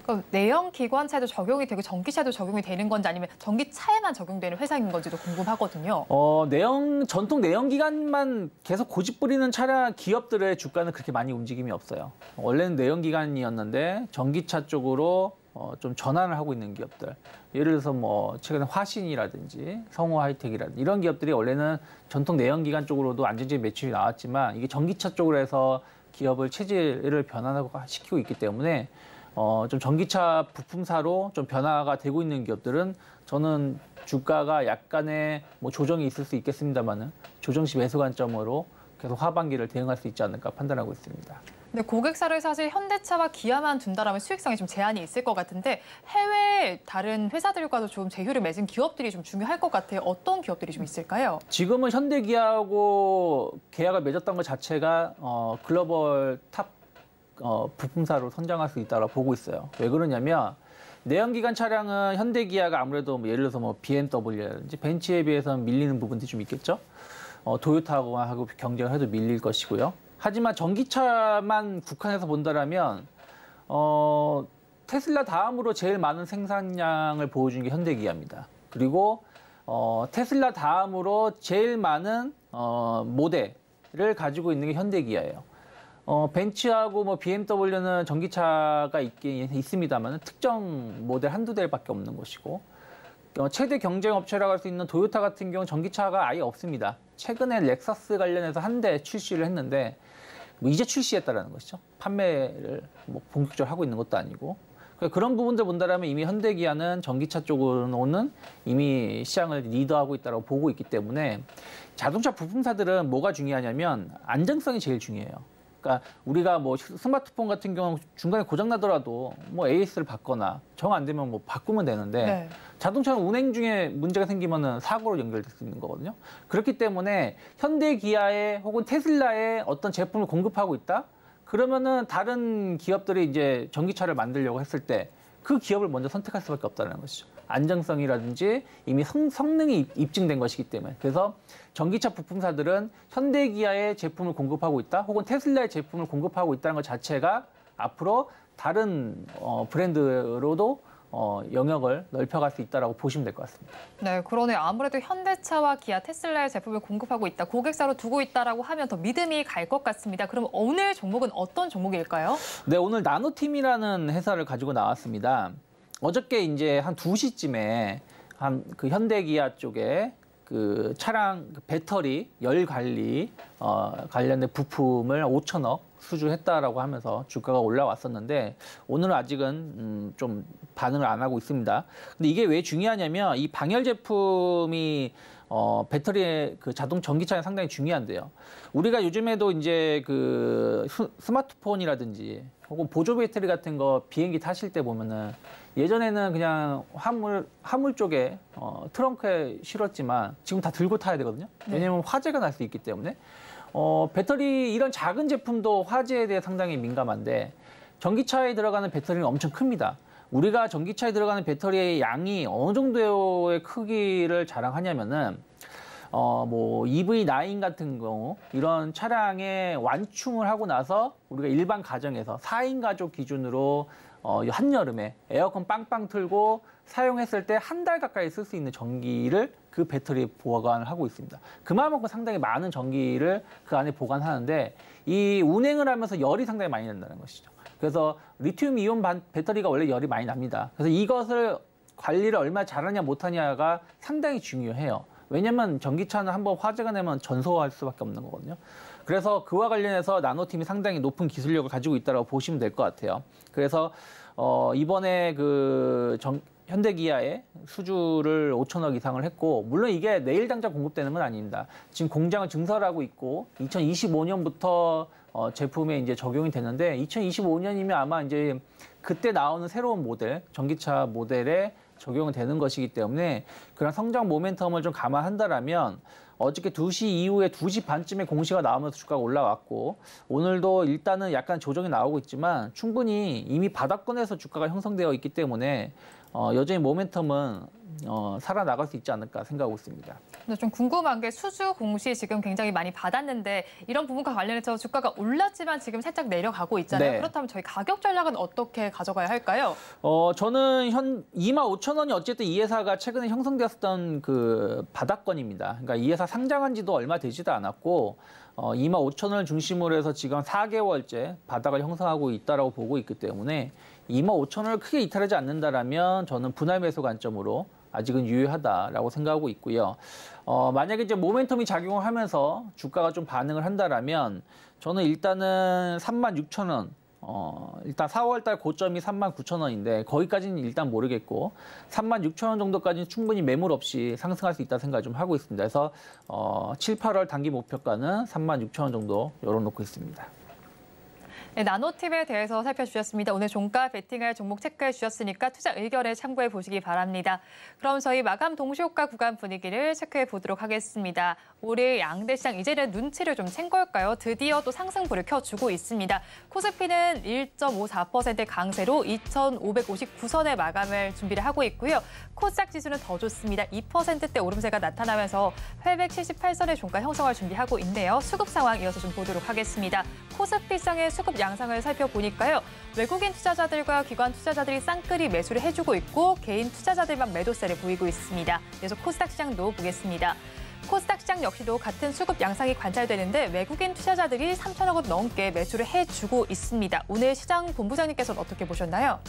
그럼 내연 기관차에도 적용이 되고 전기차에도 적용이 되는 건지 아니면 전기차에만 적용되는 회사인 건지도 궁금하거든요. 전통 내연기관만 계속 고집 부리는 차량 기업들의 주가는 그렇게 많이 움직임이 없어요. 원래는 내연기관이었는데 전기차 쪽으로 좀 전환을 하고 있는 기업들. 예를 들어서 뭐 최근에 화신이라든지 성우 하이텍이라든지 이런 기업들이 원래는 전통 내연기관 쪽으로도 안정적인 매출이 나왔지만 이게 전기차 쪽으로 해서 기업을 체질을 변화시키고 있기 때문에 좀 전기차 부품사로 좀 변화가 되고 있는 기업들은 저는 주가가 약간의 뭐 조정이 있을 수 있겠습니다만은 조정 시 매수 관점으로 계속 하반기를 대응할 수 있지 않을까 판단하고 있습니다. 근데 고객사를 사실 현대차와 기아만 둔다라면 수익성에 좀 제한이 있을 것 같은데 해외 다른 회사들과도 좀 제휴를 맺은 기업들이 좀 중요할 것 같아요. 어떤 기업들이 좀 있을까요? 지금은 현대기아하고 계약을 맺었던 것 자체가 글로벌 탑 부품사로 선정할 수 있다고 보고 있어요. 왜 그러냐면 내연기관 차량은 현대기아가 아무래도 뭐 예를 들어서 뭐 BMW라든지 벤츠에 비해서는 밀리는 부분들이 좀 있겠죠. 도요타하고 경쟁을 해도 밀릴 것이고요. 하지만 전기차만 국한해서 본다라면 테슬라 다음으로 제일 많은 생산량을 보여주는 게 현대기아입니다. 그리고 테슬라 다음으로 제일 많은 모델을 가지고 있는 게 현대기아예요. 벤츠하고 뭐 BMW는 전기차가 있긴 있습니다만 특정 모델 한두 대밖에 없는 것이고 최대 경쟁 업체라고 할 수 있는 도요타 같은 경우는 전기차가 아예 없습니다. 최근에 렉서스 관련해서 한 대 출시를 했는데 뭐 이제 출시했다라는 것이죠. 판매를 뭐 본격적으로 하고 있는 것도 아니고 그런 부분들 본다라면 이미 현대기아는 전기차 쪽으로는 이미 시장을 리드하고 있다고 보고 있기 때문에 자동차 부품사들은 뭐가 중요하냐면 안정성이 제일 중요해요. 그러니까 우리가 뭐 스마트폰 같은 경우 중간에 고장 나더라도 뭐 AS를 받거나 정 안 되면 뭐 바꾸면 되는데 네. 자동차는 운행 중에 문제가 생기면은 사고로 연결될 수 있는 거거든요. 그렇기 때문에 현대기아에 혹은 테슬라에 어떤 제품을 공급하고 있다? 그러면은 다른 기업들이 이제 전기차를 만들려고 했을 때 그 기업을 먼저 선택할 수밖에 없다는 것이죠. 안정성이라든지 이미 성능이 입증된 것이기 때문에. 그래서 전기차 부품사들은 현대기아의 제품을 공급하고 있다 혹은 테슬라의 제품을 공급하고 있다는 것 자체가 앞으로 다른 브랜드로도 영역을 넓혀갈 수 있다라고 보시면 될 것 같습니다. 네, 그러네요. 아무래도 현대차와 기아, 테슬라의 제품을 공급하고 있다, 고객사로 두고 있다라고 하면 더 믿음이 갈 것 같습니다. 그럼 오늘 종목은 어떤 종목일까요? 네, 오늘 나노팀이라는 회사를 가지고 나왔습니다. 어저께 이제 한 2시쯤에 한 그 현대기아 쪽에 그 차량 배터리 열 관리 관련된 부품을 5천억 수주했다라고 하면서 주가가 올라왔었는데 오늘은 아직은 좀 반응을 안 하고 있습니다. 근데 이게 왜 중요하냐면 이 방열 제품이 배터리의 그 자동 전기차에 상당히 중요한데요. 우리가 요즘에도 이제 그 스마트폰이라든지 혹은 보조 배터리 같은 거 비행기 타실 때 보면은 예전에는 그냥 화물 쪽에 트렁크에 실었지만 지금 다 들고 타야 되거든요. 왜냐하면 화재가 날 수 있기 때문에 배터리 이런 작은 제품도 화재에 대해 상당히 민감한데 전기차에 들어가는 배터리는 엄청 큽니다. 우리가 전기차에 들어가는 배터리의 양이 어느 정도의 크기를 자랑하냐면은 뭐 EV9 같은 경우 이런 차량에 완충을 하고 나서 우리가 일반 가정에서 4인 가족 기준으로 한여름에 에어컨 빵빵 틀고 사용했을 때 한 달 가까이 쓸 수 있는 전기를 그 배터리에 보관을 하고 있습니다. 그만큼 상당히 많은 전기를 그 안에 보관하는데 이 운행을 하면서 열이 상당히 많이 난다는 것이죠. 그래서 리튬 이온 배터리가 원래 열이 많이 납니다. 그래서 이것을 관리를 얼마나 잘하냐 못하냐가 상당히 중요해요. 왜냐면 전기차는 한번 화재가 나면 전소할 수밖에 없는 거거든요. 그래서 그와 관련해서 나노팀이 상당히 높은 기술력을 가지고 있다고 보시면 될 것 같아요. 그래서 이번에 그 현대기아에 수주를 5천억 이상을 했고 물론 이게 내일 당장 공급되는 건 아닙니다. 지금 공장을 증설하고 있고 2025년부터 제품에 이제 적용이 되는데 2025년이면 아마 이제 그때 나오는 새로운 모델, 전기차 모델에 적용이 되는 것이기 때문에 그런 성장 모멘텀을 좀 감안한다라면 어저께 2시 이후에 2시 반쯤에 공시가 나오면서 주가가 올라왔고 오늘도 일단은 약간 조정이 나오고 있지만 충분히 이미 바닥권에서 주가가 형성되어 있기 때문에 여전히 모멘텀은 살아나갈 수 있지 않을까 생각하고 있습니다. 근데 좀 궁금한 게 수주 공시 지금 굉장히 많이 받았는데 이런 부분과 관련해서 주가가 올랐지만 지금 살짝 내려가고 있잖아요. 네. 그렇다면 저희 가격 전략은 어떻게 가져가야 할까요? 저는 25,000원이 어쨌든 이 회사가 최근에 형성되었던 그 바닥권입니다. 그러니까 이 회사 상장한 지도 얼마 되지도 않았고 25,000원을 중심으로 해서 지금 4개월째 바닥을 형성하고 있다라고 보고 있기 때문에 25,000원을 크게 이탈하지 않는다라면 저는 분할 매수 관점으로 아직은 유효하다라고 생각하고 있고요. 만약에 이제 모멘텀이 작용을 하면서 주가가 좀 반응을 한다라면 저는 일단은 36,000원, 일단 4월달 고점이 39,000원인데 거기까지는 일단 모르겠고 36,000원 정도까지는 충분히 매물 없이 상승할 수 있다 생각 좀 하고 있습니다. 그래서 7, 8월 단기 목표가는 36,000원 정도 열어놓고 있습니다. 네, 나노팀에 대해서 살펴주셨습니다. 오늘 종가 베팅할 종목 체크해 주셨으니까 투자 의견에 참고해 보시기 바랍니다. 그럼 저희 마감 동시효과 구간 분위기를 체크해 보도록 하겠습니다. 올해 양대 시장 이제는 눈치를 좀 챈 걸까요? 드디어 또 상승불을 켜주고 있습니다. 코스피는 1.54% 강세로 2,559선에 마감을 준비를 하고 있고요. 코스닥 지수는 더 좋습니다. 2%대 오름세가 나타나면서 878선의 종가 형성을 준비하고 있는데요. 수급 상황 이어서 좀 보도록 하겠습니다. 코스피 시장의 수급 양상을 살펴보니까요. 외국인 투자자들과 기관 투자자들이 쌍끌이 매수를 해주고 있고 개인 투자자들만 매도세를 보이고 있습니다. 그래서 코스닥 시장도 보겠습니다. 코스닥 시장 역시도 같은 수급 양상이 관찰되는데 외국인 투자자들이 3천억 원 넘게 매수를 해주고 있습니다. 오늘 시장 본부장님께서는 어떻게 보셨나요?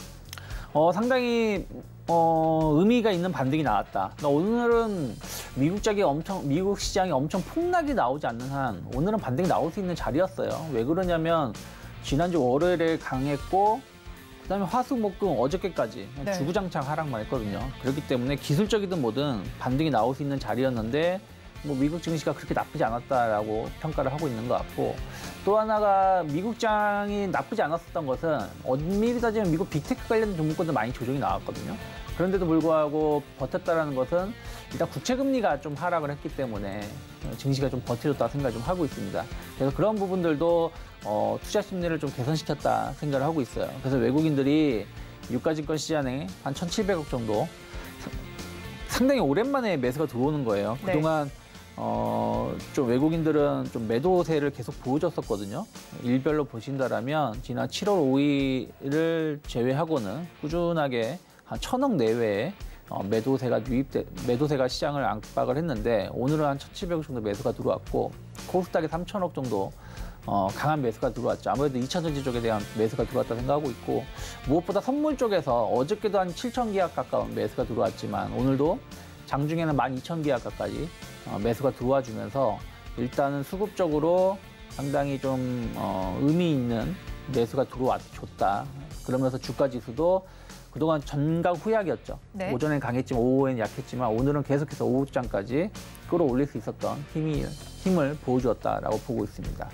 상당히 의미가 있는 반등이 나왔다. 그러니까 오늘은 미국 시장이 엄청 폭락이 나오지 않는 한 오늘은 반등이 나올 수 있는 자리였어요. 왜 그러냐면 지난주 월요일에 강했고 그다음에 화수목금 어저께까지 네. 주구장창 하락만 했거든요. 그렇기 때문에 기술적이든 뭐든 반등이 나올 수 있는 자리였는데 뭐 미국 증시가 그렇게 나쁘지 않았다라고 평가를 하고 있는 것 같고 또 하나가 미국장이 나쁘지 않았었던 것은 엄밀히 따지면 미국 빅테크 관련된 종목들도 많이 조정이 나왔거든요. 그런데도 불구하고 버텼다라는 것은 일단 국채금리가 좀 하락을 했기 때문에 증시가 좀 버텨줬다 생각을 좀 하고 있습니다. 그래서 그런 부분들도 투자 심리를 좀 개선시켰다 생각을 하고 있어요. 그래서 외국인들이 유가증권 시장에 한 1,700억 정도 상당히 오랜만에 매수가 들어오는 거예요. 네. 그동안 좀 외국인들은 좀 매도세를 계속 보여줬었거든요. 일별로 보신다라면 지난 7월 5일을 제외하고는 꾸준하게 한 1,000억 내외의 매도세가 시장을 압박을 했는데 오늘은 한 1,700억 정도 매수가 들어왔고 코스닥에 3,000억 정도 강한 매수가 들어왔죠. 아무래도 2차 전지 쪽에 대한 매수가 들어왔다 생각하고 있고 무엇보다 선물 쪽에서 어저께도 한 7천 계약 가까운 매수가 들어왔지만 오늘도 장중에는 12,000계약 가까이 매수가 들어와 주면서 일단은 수급적으로 상당히 좀 의미 있는 매수가 들어왔다. 그러면서 주가 지수도 그동안 전각 후약이었죠. 네. 오전엔 강했지만 오후엔 약했지만 오늘은 계속해서 오후장까지 끌어올릴 수 있었던 힘을 보여주었다라고 보고 있습니다.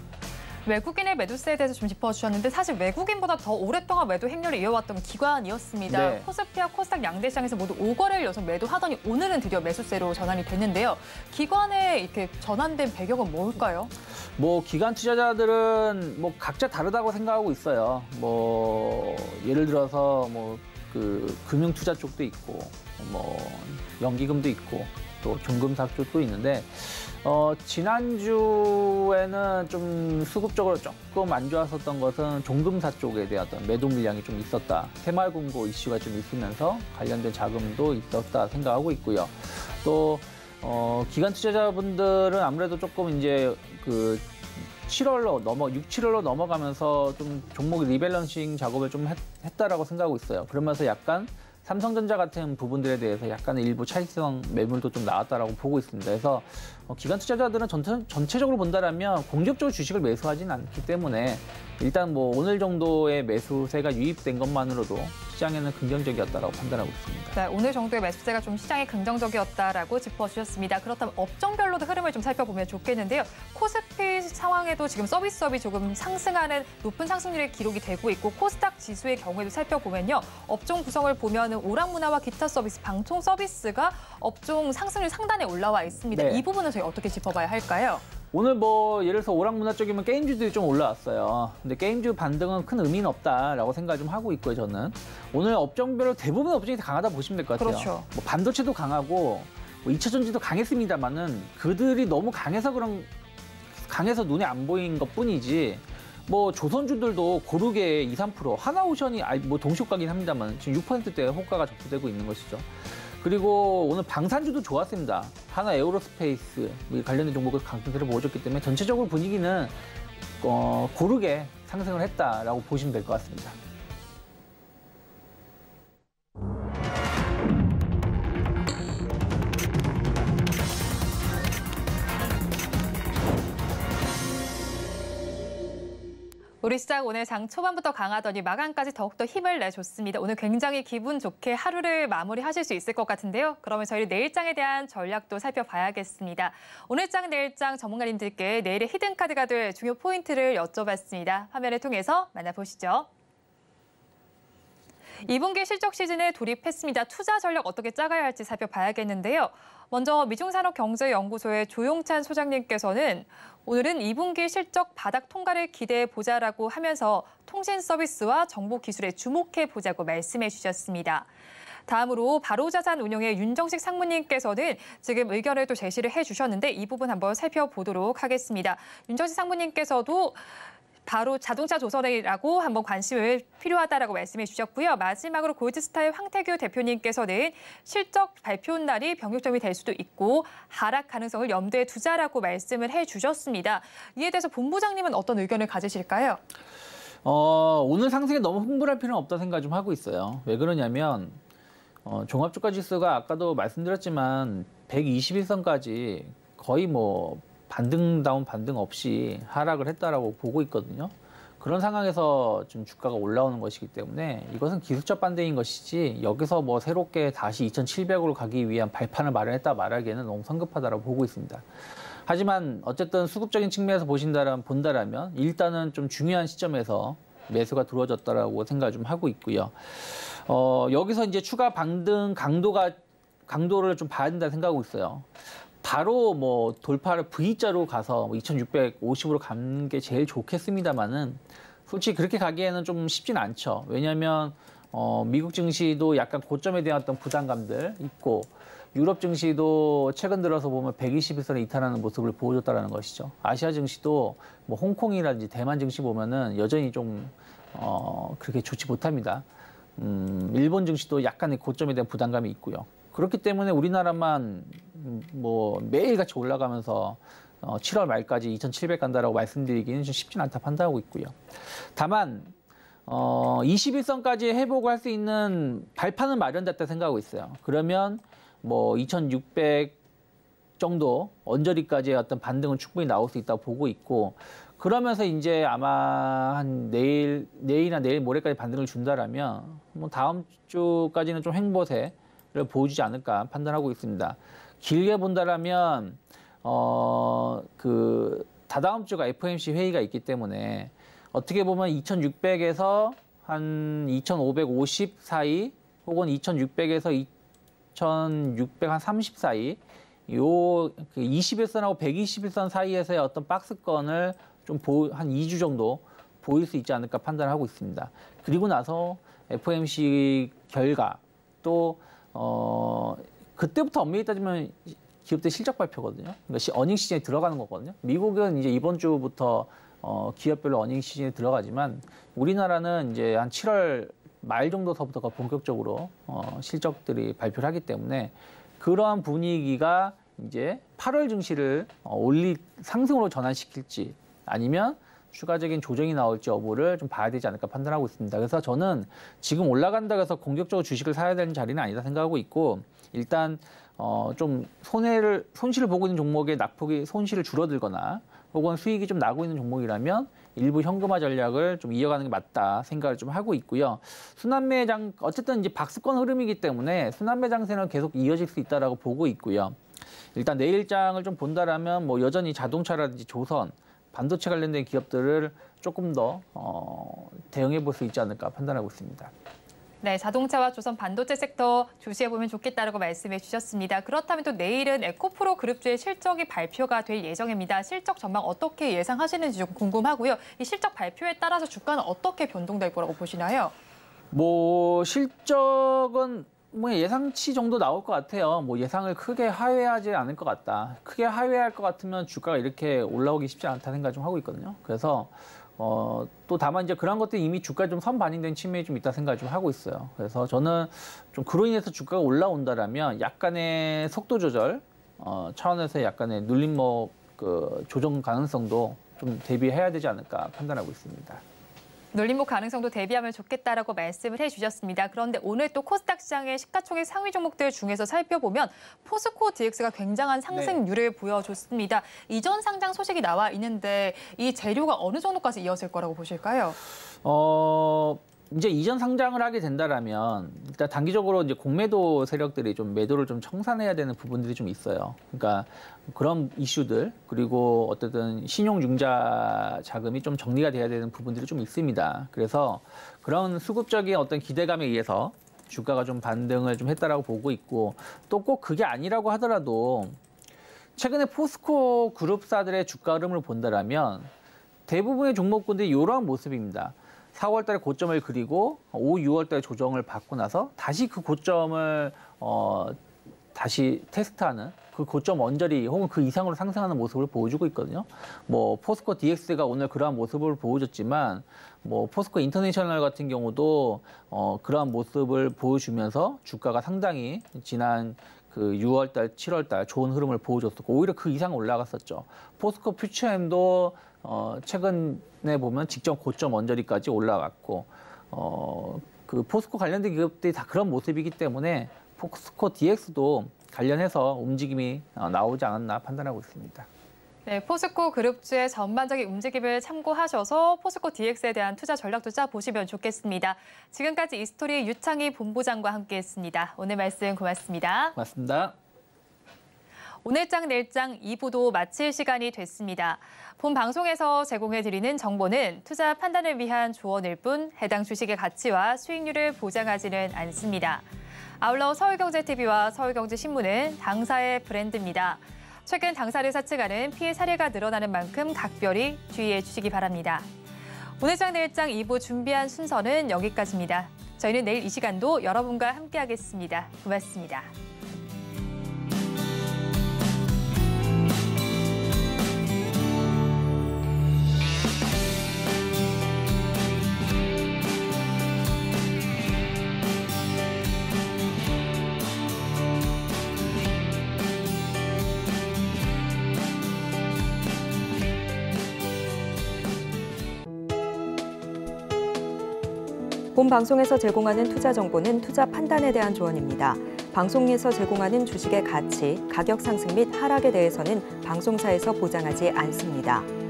외국인의 매도세에 대해서 좀 짚어주셨는데 사실 외국인보다 더 오랫동안 매도 행렬을 이어왔던 기관이었습니다. 네. 코스피와 코스닥 양대 시장에서 모두 5거래일 연속 매도하더니 오늘은 드디어 매수세로 전환이 됐는데요. 기관에 이렇게 전환된 배경은 뭘까요? 뭐 기관 투자자들은 뭐 각자 다르다고 생각하고 있어요. 뭐 예를 들어서 뭐 그 금융 투자 쪽도 있고 뭐 연기금도 있고 또 종금사 쪽도 있는데 지난주에는 좀 수급적으로 조금 안 좋았었던 것은 종금사 쪽에 대한 어떤 매도 물량이 좀 있었다. 새마을금고 이슈가 좀 있으면서 관련된 자금도 있었다 생각하고 있고요. 또 기관 투자자분들은 아무래도 조금 이제 그 6, 7월로 넘어가면서 좀 종목 리밸런싱 작업을 좀 했다라고 생각하고 있어요. 그러면서 약간 삼성전자 같은 부분들에 대해서 약간의 일부 차익성 매물도 좀 나왔다라고 보고 있습니다. 그래서 기관 투자자들은 전체적으로 본다라면 공격적으로 주식을 매수하지는 않기 때문에 일단 뭐 오늘 정도의 매수세가 유입된 것만으로도 시장에는 긍정적이었다라고 판단하고 있습니다. 네, 오늘 정도의 매수세가 좀 시장에 긍정적이었다라고 짚어주셨습니다. 그렇다면 업종별로도 흐름을 좀 살펴보면 좋겠는데요. 코스피 상황에도 지금 서비스업이 조금 상승하는 높은 상승률이 기록이 되고 있고 코스닥 지수의 경우에도 살펴보면요. 업종 구성을 보면 오락문화와 기타 서비스, 방송 서비스가 업종 상승률 상단에 올라와 있습니다. 네. 이 부분은 저희 어떻게 짚어봐야 할까요? 오늘 뭐 예를 들어서 오락문화 쪽이면 게임주들이 좀 올라왔어요. 근데 게임주 반등은 큰 의미는 없다라고 생각 좀 하고 있고요, 저는. 오늘 업종별로 대부분 업종이 강하다 보시면 될 것 같아요. 그렇죠. 뭐 반도체도 강하고 뭐 2차 전지도 강했습니다만은 그들이 너무 강해서 눈에 안 보인 것뿐이지. 뭐 조선주들도 고르게 2, 3%, 하나오션이 뭐 동시효과긴 합니다만 지금 6%대 호가가 접수되고 있는 것이죠. 그리고 오늘 방산주도 좋았습니다. 하나 에어로스페이스 관련된 종목을 강세를 보여줬기 때문에 전체적으로 분위기는 고르게 상승을 했다라고 보시면 될 것 같습니다. 우리 시장 오늘 장 초반부터 강하더니 마감까지 더욱더 힘을 내줬습니다. 오늘 굉장히 기분 좋게 하루를 마무리하실 수 있을 것 같은데요. 그러면 저희 내일장에 대한 전략도 살펴봐야겠습니다. 오늘장, 내일장 전문가님들께 내일의 히든카드가 될 중요 포인트를 여쭤봤습니다. 화면을 통해서 만나보시죠. 2분기 실적 시즌에 돌입했습니다. 투자 전략 어떻게 짜가야 할지 살펴봐야겠는데요. 먼저 미중산업경제연구소의 조용찬 소장님께서는 오늘은 2분기 실적 바닥 통과를 기대해보자라고 하면서 통신 서비스와 정보 기술에 주목해보자고 말씀해 주셨습니다. 다음으로 바로자산운용의 윤정식 상무님께서는 지금 의견을 또 제시를 해주셨는데 이 부분 한번 살펴보도록 하겠습니다. 윤정식 상무님께서도 바로 자동차 조선이라고 한번 관심을 필요하다라고 말씀해 주셨고요. 마지막으로 골드스타의 황태규 대표님께서는 실적 발표 날이 변곡점이 될 수도 있고 하락 가능성을 염두에 두자라고 말씀을 해 주셨습니다. 이에 대해서 본부장님은 어떤 의견을 가지실까요? 오늘 상승에 너무 흥분할 필요는 없다고 생각 좀 하고 있어요. 왜 그러냐면 종합주가 지수가 아까도 말씀드렸지만 121선까지 거의 뭐 반등다운 반등 없이 하락을 했다라고 보고 있거든요. 그런 상황에서 좀 주가가 올라오는 것이기 때문에 이것은 기술적 반등인 것이지 여기서 뭐 새롭게 다시 2,700으로 가기 위한 발판을 마련했다 말하기에는 너무 성급하다라고 보고 있습니다. 하지만 어쨌든 수급적인 측면에서 본다라면 일단은 좀 중요한 시점에서 매수가 들어졌다라고 생각을 좀 하고 있고요. 여기서 이제 추가 반등 강도를 좀 봐야 된다 생각하고 있어요. 바로 뭐 돌파를 V자로 가서 2,650으로 가는 게 제일 좋겠습니다만은 솔직히 그렇게 가기에는 좀 쉽진 않죠. 왜냐하면 미국 증시도 약간 고점에 대한 어떤 부담감들 있고 유럽 증시도 최근 들어서 보면 121선에 이탈하는 모습을 보여줬다는 것이죠. 아시아 증시도 뭐 홍콩이라든지 대만 증시 보면은 여전히 좀 그렇게 좋지 못합니다. 일본 증시도 약간의 고점에 대한 부담감이 있고요. 그렇기 때문에 우리나라만 뭐 매일같이 올라가면서 7월 말까지 2,700 간다라고 말씀드리기는 좀 쉽진 않다 판단하고 있고요. 다만 21선까지 회복을 할 수 있는 발판은 마련됐다 생각하고 있어요. 그러면 뭐 2,600 정도 언저리까지의 어떤 반등은 충분히 나올 수 있다고 보고 있고, 그러면서 이제 아마 한 내일이나 내일 모레까지 반등을 준다라면 뭐 다음 주까지는 좀 횡보세를 보여주지 않을까 판단하고 있습니다. 길게 본다라면 그 다다음 주가 FOMC 회의가 있기 때문에 어떻게 보면 2,600에서 한 2,550 사이, 혹은 2,600에서 2,630 사이, 요 21선하고 121선 사이에서의 어떤 박스권을 좀 한 2주 정도 보일 수 있지 않을까 판단하고 있습니다. 그리고 나서 FOMC 결과 또 그때부터 엄밀히 따지면 기업들 실적 발표거든요. 그러니까 어닝 시즌에 들어가는 거거든요. 미국은 이제 이번 주부터 기업별로 어닝 시즌에 들어가지만 우리나라는 이제 한 7월 말 정도서부터가 본격적으로 실적들이 발표를 하기 때문에 그러한 분위기가 이제 8월 증시를 상승으로 전환시킬지 아니면 추가적인 조정이 나올지 여부를 좀 봐야 되지 않을까 판단하고 있습니다. 그래서 저는 지금 올라간다고 해서 공격적으로 주식을 사야 되는 자리는 아니다 생각하고 있고, 일단 좀 손실을 보고 있는 종목의 낙폭이 손실을 줄어들거나 혹은 수익이 좀 나고 있는 종목이라면 일부 현금화 전략을 좀 이어가는 게 맞다 생각을 좀 하고 있고요. 순환매장 어쨌든 이제 박스권 흐름이기 때문에 순환매 장세는 계속 이어질 수 있다라고 보고 있고요. 일단 내일장을 좀 본다라면 뭐 여전히 자동차라든지 조선, 반도체 관련된 기업들을 조금 더 대응해 볼 수 있지 않을까 판단하고 있습니다. 네, 자동차와 조선 반도체 섹터 조시해보면 좋겠다라고 말씀해 주셨습니다. 그렇다면 또 내일은 에코프로 그룹주의 실적이 발표가 될 예정입니다. 실적 전망 어떻게 예상하시는지 좀 궁금하고요. 이 실적 발표에 따라서 주가는 어떻게 변동될 거라고 보시나요? 뭐 실적은 뭐 예상치 정도 나올 것 같아요. 뭐 예상을 크게 하회하지 않을 것 같다. 크게 하회할 것 같으면 주가가 이렇게 올라오기 쉽지 않다 생각 좀 하고 있거든요. 그래서 또 다만 이제 그런 것들이 이미 주가에 좀 선반영된 측면이 좀 있다 생각 좀 하고 있어요. 그래서 저는 좀 그로 인해서 주가가 올라온다라면 약간의 속도 조절 차원에서 약간의 눌림목 조정 가능성도 좀 대비해야 되지 않을까 판단하고 있습니다. 눌림목 가능성도 대비하면 좋겠다라고 말씀을 해주셨습니다. 그런데 오늘 또 코스닥 시장의 시가총액 상위 종목들 중에서 살펴보면 포스코 DX가 굉장한 상승률을 보여줬습니다. 이전 상장 소식이 나와 있는데 이 재료가 어느 정도까지 이어질 거라고 보실까요? 이제 이전 상장을 하게 된다라면 일단 단기적으로 이제 공매도 세력들이 좀 매도를 좀 청산해야 되는 부분들이 좀 있어요. 그러니까 그런 이슈들, 그리고 어쨌든 신용융자 자금이 좀 정리가 돼야 되는 부분들이 좀 있습니다. 그래서 그런 수급적인 어떤 기대감에 의해서 주가가 좀 반등을 좀 했다라고 보고 있고, 또 꼭 그게 아니라고 하더라도 최근에 포스코 그룹사들의 주가 흐름을 본다라면 대부분의 종목군들이 이러한 모습입니다. 4월 달에 고점을 그리고 5, 6월 달에 조정을 받고 나서 다시 그 고점을 다시 테스트하는, 그 고점 언저리 혹은 그 이상으로 상승하는 모습을 보여주고 있거든요. 뭐 포스코 DX가 오늘 그러한 모습을 보여줬지만 뭐 포스코 인터내셔널 같은 경우도 그러한 모습을 보여주면서 주가가 상당히 지난 그 6월 달, 7월 달 좋은 흐름을 보여줬었고 오히려 그 이상 올라갔었죠. 포스코 퓨처엠도 최근에 보면 직전 고점 언저리까지 올라갔고 그 포스코 관련된 기업들이 다 그런 모습이기 때문에 포스코 DX도 관련해서 움직임이 나오지 않았나 판단하고 있습니다. 네, 포스코 그룹주의 전반적인 움직임을 참고하셔서 포스코 DX에 대한 투자 전략도 짜보시면 좋겠습니다. 지금까지 이스토리 유창희 본부장과 함께했습니다. 오늘 말씀 고맙습니다. 고맙습니다. 오늘장 내일장 2부도 마칠 시간이 됐습니다. 본 방송에서 제공해드리는 정보는 투자 판단을 위한 조언일 뿐 해당 주식의 가치와 수익률을 보장하지는 않습니다. 아울러 서울경제TV와 서울경제신문은 당사의 브랜드입니다. 최근 당사를 사측하는 피해 사례가 늘어나는 만큼 각별히 주의해 주시기 바랍니다. 오늘장 내일장 2부 준비한 순서는 여기까지입니다. 저희는 내일 이 시간도 여러분과 함께하겠습니다. 고맙습니다. 본 방송에서 제공하는 투자 정보는 투자 판단에 대한 조언입니다. 방송에서 제공하는 주식의 가치, 가격 상승 및 하락에 대해서는 방송사에서 보장하지 않습니다.